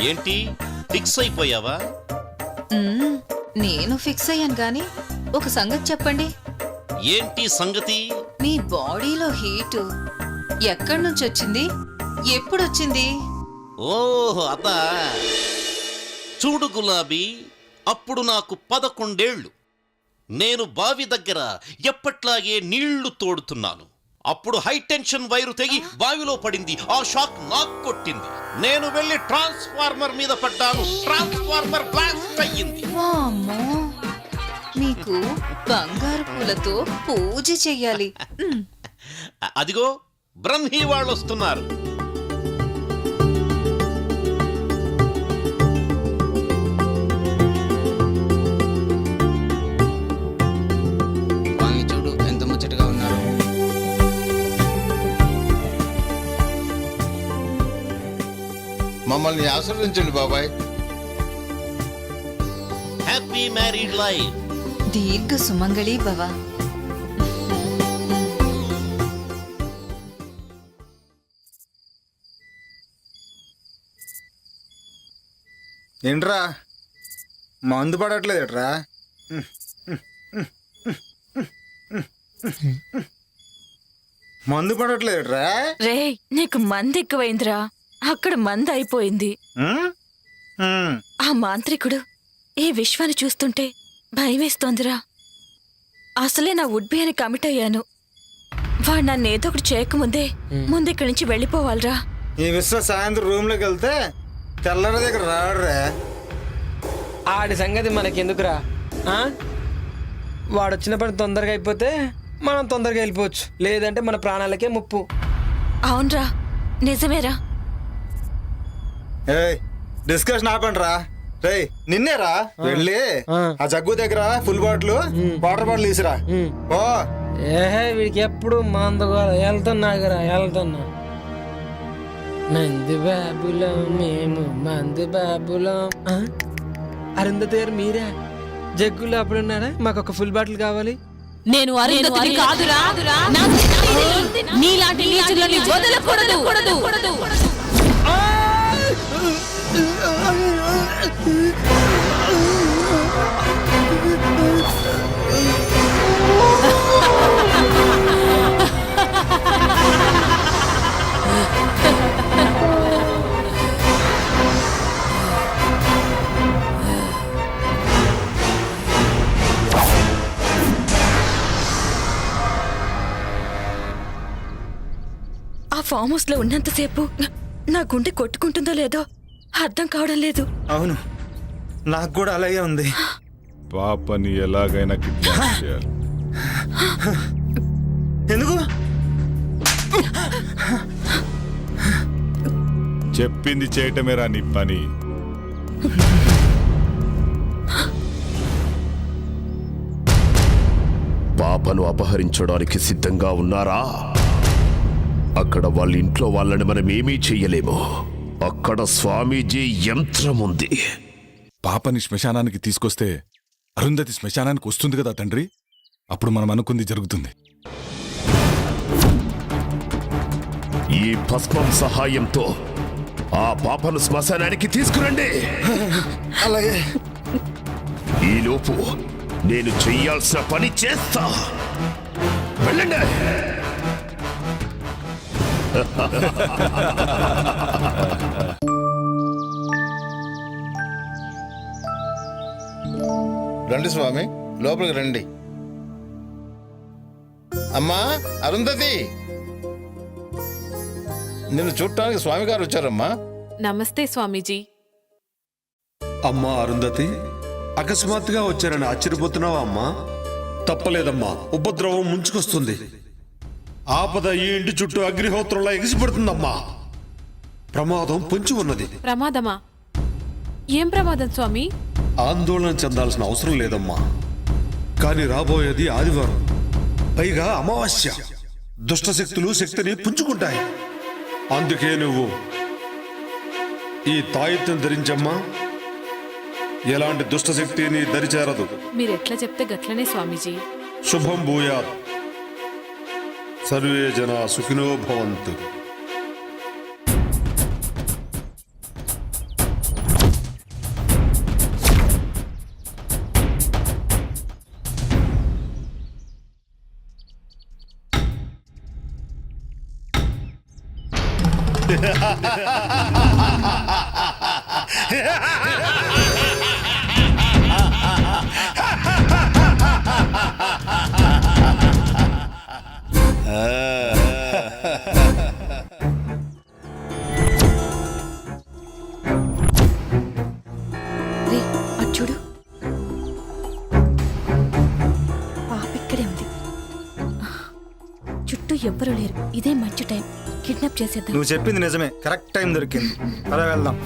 ఏంటి ఫిక్స్ అయిపోయావా? నేను ఫిక్స్ అయ్యాను గాని ఒక సంగతి చెప్పండి. ఏంటి సంగతి? మీ బాడీలో హీటు ఎక్కడి నుంచి వచ్చింది? ఎప్పుడొచ్చింది? ఓహ్ అదా, చూడు గులాబీ, అప్పుడు నాకు 11 ఏళ్ళు. నేను బావి దగ్గర ఎప్పట్లాగే నీళ్లు తోడుతున్నాను. అప్పుడు హై టెన్షన్ వైరు తెగి బావిలో పడింది. ఆ షాక్ నాకు కొట్టింది. నేను వెళ్ళి ట్రాన్స్ఫార్మర్ మీద పడ్డాను. ట్రాన్స్ఫార్మర్ బ్లాస్ట్ అయ్యింది. వామ్మో, మీకు బంగారు పూలతో పూజ చెయ్యాలి. అదిగో బ్రహ్మీ వాళ్ళు వస్తున్నారు. వాళ్ళని చూడు ఎంత ముచ్చటగా ఉన్నారు. మమ్మల్ని ఆశీర్వదించండి బాబాయ్. Happy married life. దీర్ఘ సుమంగళి భవ. ఏంట్రా మందు పడట్లేదట్రా? మందు పడట్లేదట్రా? రే, నీకు మంది ఎక్కువైందిరా. అక్కడ మంది అయిపోయింది. ఆ మాంత్రికుడు ఈ విశ్వాన్ని చూస్తుంటే భయమేస్తోందిరా. అసలే నా వుడ్బి అని కమిట్ అయ్యాను. వాడు నన్ను ఏదో ఒకటి చేయకముందే ముందు ఇక్కడి నుంచి వెళ్ళిపోవాలిరా. ఈ విశ్వ సాయంత్రం రూమ్లోకి వెళ్తే తెల్లర దగ్గర రాడురా. ఆడి సంగతి మనకెందుకురా? వాడు వచ్చిన పని తొందరగా అయిపోతే మనం తొందరగా వెళ్ళిపోవచ్చు, లేదంటే మన ప్రాణాలకే ముప్పు. అవునరా, నిజమేరా. ఏయ్, డిస్కషన్ ఆపండిరా. రేయ్, నిన్నేరా వెళ్ళి ఆ జగ్గు దగ్గర ఫుల్ బాటిల్ వాటర్ బాటిల్ తీసిరా. ఓ ఏహే, వీడికి ఎప్పుడు మందుగోల. వెళ్తున్నాగరా, వెళ్తున్నా. మంది బాబులం మేము, మంది బాబులం. అరుంధతి గారు మీరా? జగ్గులో అప్పుడున్నారా? మాకు ఒక ఫుల్ బాటిల్ కావాలి. నేను అరుంధతిని కాదురా. నీలాంటి నీచులని వదలకూడదు. ఆ ఫామ్ హౌస్ లో ఉన్నంతసేపు నా గుండె కొట్టుకుంటుందో లేదో అర్థం కావడం లేదు. అవును, నాకు కూడా అలాగే ఉంది. పాపని ఎలాగైనా కిడ్నాప్ చేయాలి. ఎందుకు? చెప్పింది చేయటమేరా నీ పని. పాపను అపహరించడానికి సిద్ధంగా ఉన్నారా? అక్కడ వాళ్ళ ఇంట్లో వాళ్ళని మనం ఏమీ చెయ్యలేము. అక్కడ స్వామీజీ యంత్రం ఉంది. పాపని శ్మశానానికి తీసుకొస్తే అరుంధతి శ్మశానానికి వస్తుంది కదా తండ్రి. అప్పుడు మనం అనుకుంది జరుగుతుంది. ఈ భస్మం సహాయంతో ఆ పాపను శ్మశానానికి తీసుకురండి. అలాగే. ఈలోపు నేను చెయ్యాల్సిన పని చేస్తా. వెళ్ళండి. రండి స్వామి, లోపలికి రండి. అమ్మా అరుంధతి, నిన్ను చూడటానికి స్వామి గారు వచ్చారమ్మా. నమస్తే స్వామీజీ. అమ్మా అరుంధతి, అకస్మాత్తుగా వచ్చారని ఆశ్చర్యపోతున్నావా అమ్మా? తప్పలేదమ్మా, ఉపద్రవం ముంచుకొస్తుంది. ఆపద ఈ ఇంటి చుట్టూ అగ్నిహోత్రంలా ఎగిసిపడుతుందమ్మా. ప్రమాదం పొంచి ఉన్నది. ప్రమాదమా? ఏం ప్రమాదం స్వామి? ఆందోళన చెందాల్సిన అవసరం లేదమ్మా. కానీ రాబోయేది ఆదివారం, పైగా అమావాస్య. దుష్టశక్తులు శక్తిని పుంజుకుంటాయి. అందుకే నువ్వు ఈ తాయిత్యం ధరించమ్మా. ఎలాంటి దుష్టశక్తి నీ దరిచేరదు. మీరెట్లా చెప్తే గట్లనే స్వామీజీ. శుభం భూయాత్. సర్వే జనా సుఖినో భవంతు. రే అటు చూడు, పాప ఇక్కడే ఉంది. చుట్టూ ఎవ్వరూ లేరు. ఇదే మంచి టైం, కిడ్నాప్ చేసేద్దాం. నువ్వు చెప్పింది నిజమే, కరెక్ట్ టైం దొరికింది. అలా వెళ్దాం.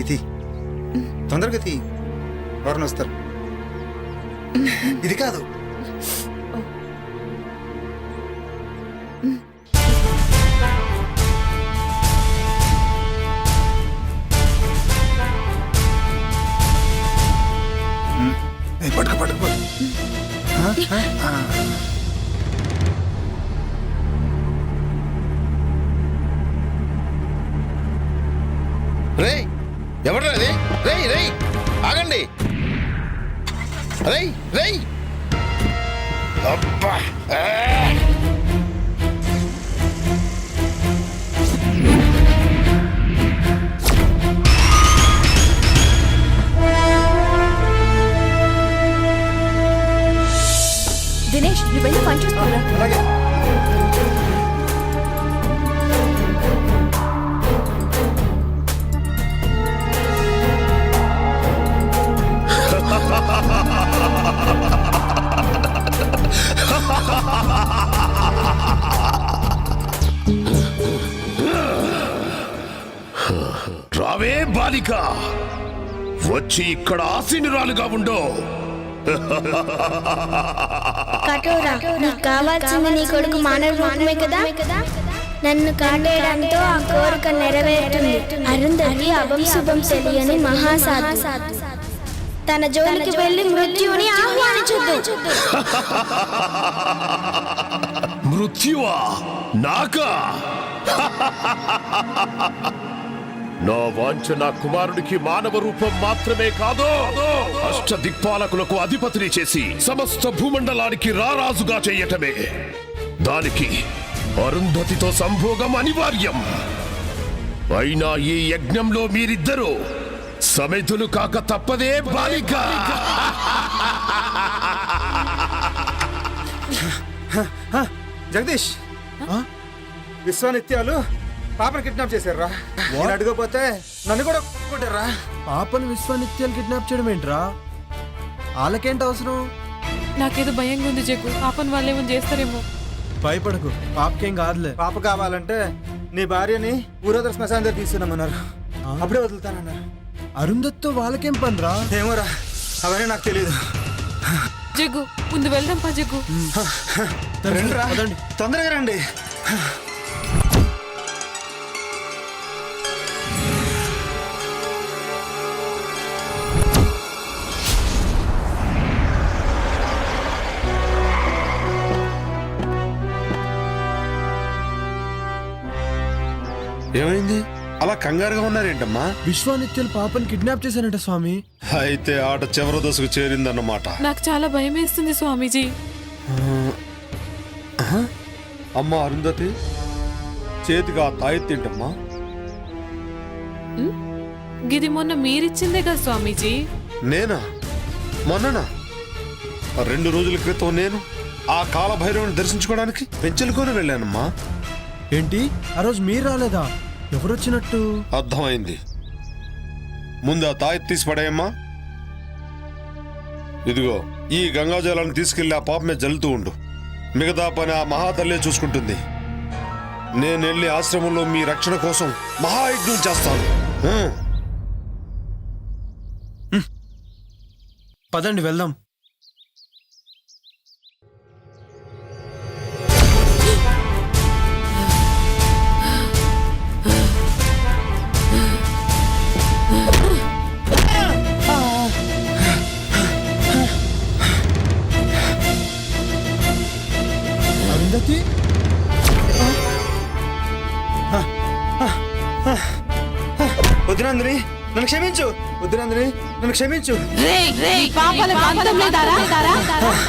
తీ తొందరగా తీ, ఎవరిని వస్తారు. ఇది కాదు. పట్టుకు పట్టుకు. రేయ్ ఎవరు అది? రేయ్ రేయ్ ఆగండి. రేయ్ రేయ్ అబ్బా దినేష్, నువ్వు వెళ్ళి పని చూసుకోరా. అలాగే. రావే బాలిక, వచ్చి ఇక్కడ ఆసీనురాలుగా ఉండో. కఠోరా, నీకు కావాల్సింది నీ కొడుకు మానవ రూపమే కదా. నన్ను కాటేయడంతో ఆ కోరిక నెరవేరుతుంది. అరుంధతి అభం శుభం తెలియని మహాసాధు. తన జోలికి వెళ్లి మృత్యువుని ఆహ్వానించొద్దు. మృత్యువా? నాకా? నా వాంఛ నా కుమారుడికి మానవ రూపం మాత్రమే కాదు, అష్టదిక్పాలకులకు అధిపతిని చేసి సమస్త భూమండలానికి రారాజుగా చేయటమే. దానికి అరుంధతితో సంభోగం అనివార్యం. అయినా ఈ యజ్ఞంలో మీరిద్దరూ సమితులు కాక తప్పదే బాలిక. జగదీష్, విశ్వానిత్యాలు పాపను కిడ్నాప్ చేశారా? నేను అడగపోతే నన్ను కూడా కొట్టారా? పాపను విశ్వానిత్యాలు కిడ్నాప్ చేయడం ఏంట్రా? వాళ్ళకేంటి అవసరం? నాకేదో భయంగా ఉంది జగ్గు, పాపను వాళ్ళు ఏమో చేస్తారేమో. భయపడకు, పాపకేం కాదులే. పాప కావాలంటే నీ భార్యని ఊరోదర శ్మశానం దగ్గర తీసుకున్నామన్నారు. అప్పుడే వదులుతానన్నారు. అరుంధతితో వాళ్ళకేం పనిరా? ఏమోరా, అవన్నీ నాకు తెలియదు. జగ్గు, ముందు వెళ్దాం పా జగ్గు. రండిరా, తొందరగా రండి. ఏమైంది? అలా కంగారుగా ఉన్నారేంటమ్మా? విశ్వానిత్యాలు పాపని కిడ్నాప్ చేశానంట స్వామి. అయితే ఆట చివరి దశకు చేరిందన్నమాట. నాకు చాలా భయం వేస్తుంది స్వామీజీ. అమ్మా అరుంధతి, చేతికి ఆ తాయెత్తేంటమ్మా? గిది మొన్న మీరిచ్చిందే కదా స్వామీజీ. నేనా? మొన్ననా? 2 రోజుల క్రితం నేను ఆ కాలభైరవుని దర్శించుకోవడానికి పెంచెలుకొని వెళ్ళానమ్మా. ఏంటి, ఆ రోజు మీరు రాలేదా? ఎవరొచ్చినట్టు? అర్థమైంది. ముందు ఆ తాయెత్తు తీసి పడేయమ్మా. ఇదిగో, ఈ గంగాజలాన్ని తీసుకెళ్లి ఆ పాప మీద జల్లుతూ ఉండు. మిగతా పని ఆ మహాతల్లే చూసుకుంటుంది. నేను వెళ్ళి ఆశ్రమంలో మీ రక్షణ కోసం మహాయజ్ఞం చేస్తాను. పదండి వెళ్దాం. అరుంధతి, వదినందిని నన్ను క్షమించు. వద్దు నందిని, నన్ను క్షమించు.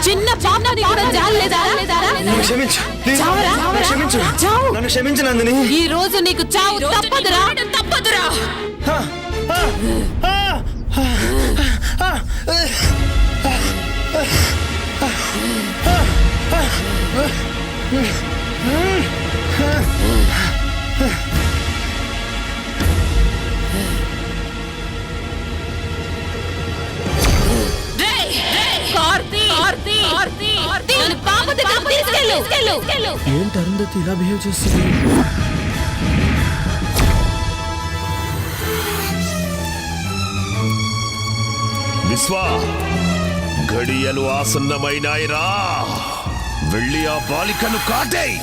చిన్న పాపని కూడా జాలేదారా? నన్ను క్షమించు. ప్లీజ్, నన్ను క్షమించు. నన్ను క్షమించు నందిని. ఈ రోజు నీకు చావు తప్పదురా. ఆ, ఆ, ఆ, ఆ, ఆ, ఏంటి అరుంధతి ఇలా బిహేవ్ చేస్తుంది? విశ్వా, గడియలు ఆసన్నమైనాయిరా. వెళ్ళి ఆ బాలికను కాటేయ్.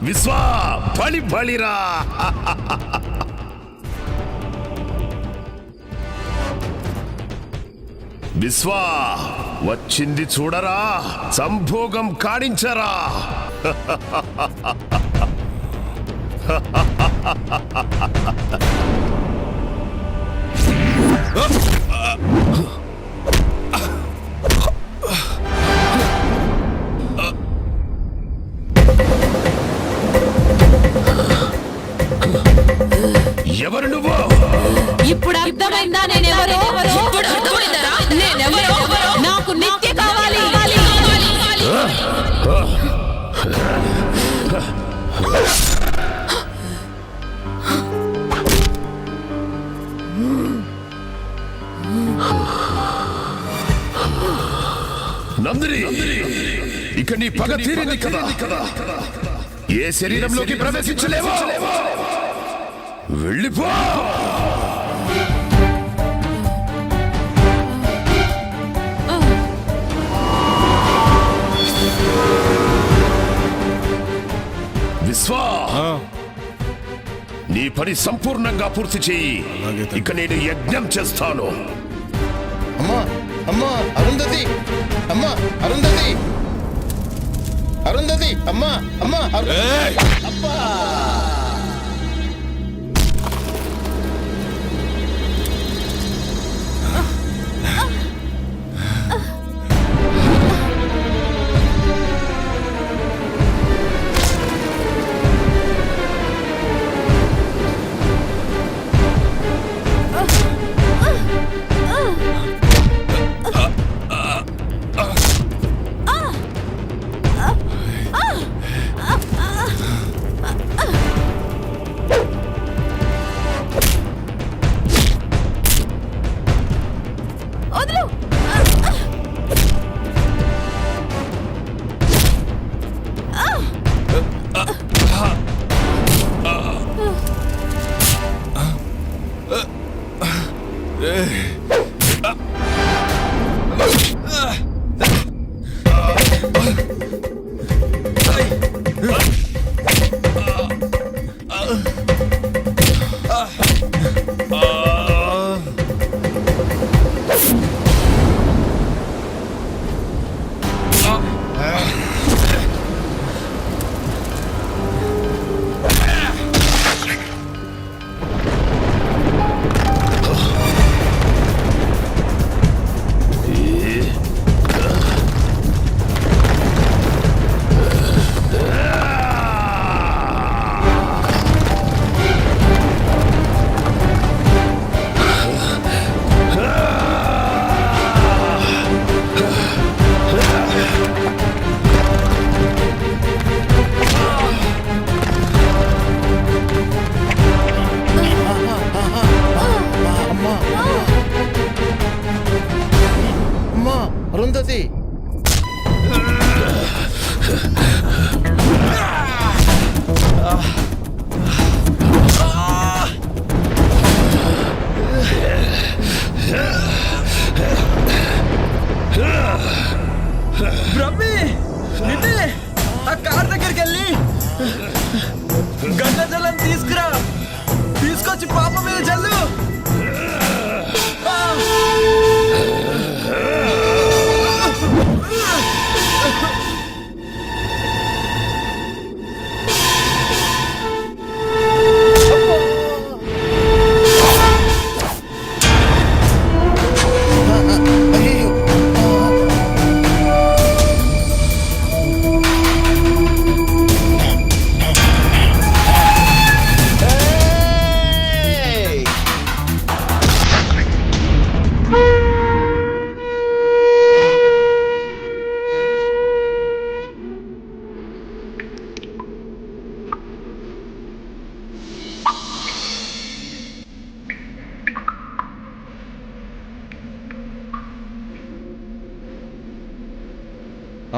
విశ్వా, బలి బలిరా. విశ్వా, వచ్చింది చూడరా, సంభోగం కాడించరా. ఎవరు నువ్వు? ఇప్పుడు అర్థమైందా నేనెవరో? ఇప్పుడు అర్థమైందా నేనెవరో? నాకు నిత్య కావాలి. నందిని, ఇక నీ పగ తీరింది కదా. ఏ శరీరంలోకి ప్రవేశించలేవో. వెళ్ళిపో. విశ్వా, నీ పని సంపూర్ణంగా పూర్తి చేయి. ఇక నేను యజ్ఞం చేస్తాను. అమ్మా, అమ్మా, అరుంధతి, అమ్మా, అరుంధతి, అరుంధతి, అమ్మా, అమ్మా, అబ్బా.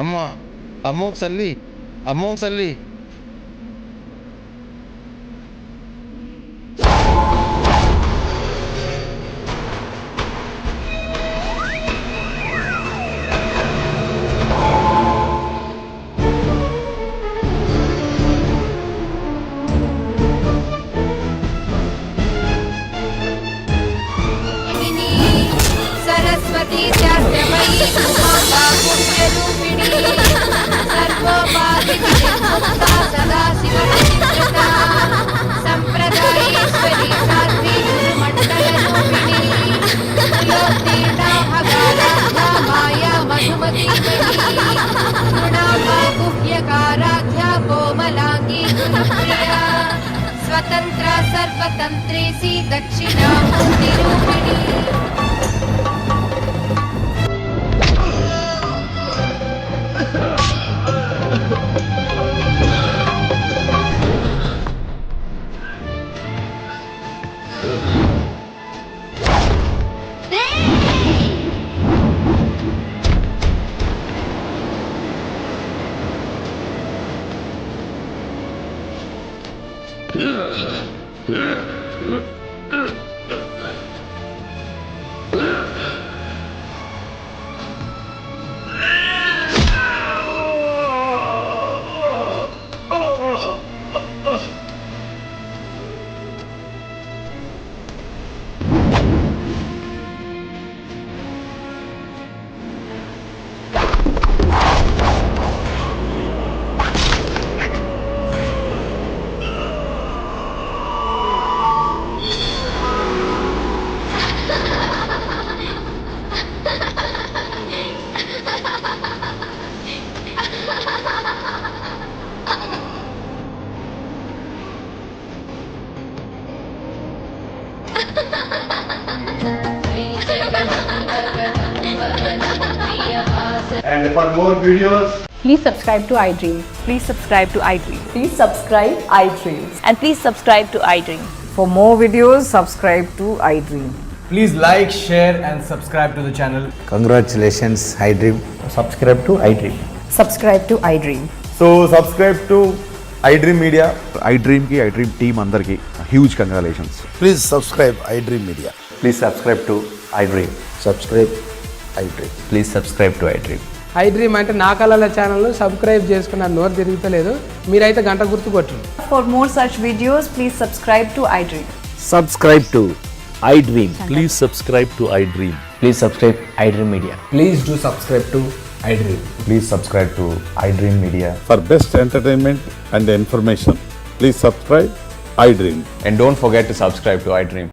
అమ్మ అమ్మో తల్లి, అమ్మో తల్లి. सरस्वती शास्त्रमयी पुण्यरूपिणी सर्वोपाधिमुक्ता सदा शिवचित्रता संप्रदायेश्वरी साध्वी गुरुमण्डलरूपिणी योत्तीर्णा भगाराध्या माया मधुमती गुणाभा गुह्यकाराध्या कोमलांगी गुरुप्रिया स्वतन्त्रा सर्वतन्त्रेसी दक्षिणामूर्तिरूपिणी. And for more videos, please subscribe to iDream. please subscribe to iDream. Please subscribe iDream. And please subscribe to iDream. For more videos, subscribe to iDream. Please like, share and subscribe to the channel. Congratulations, iDream. Subscribe to iDream. Subscribe to iDream. So subscribe to iDream Media. iDream ki iDream team andarki huge congratulations. Please subscribe iDream Media. Please subscribe to iDream. Subscribe iDream. Please subscribe to iDream. iDream అంటే నా కళల channel subscribe చేసుకున్న నోరు తిరుగుతలేదు. మీరైతే గంట గుర్తు కొట్టండి. For more such videos, please subscribe to iDream. Subscribe to iDream. Please subscribe to iDream. Please subscribe iDream Media. Please do subscribe to iDream. Please subscribe to iDream Media. For best entertainment and information, please subscribe iDream. And don't forget to subscribe to iDream.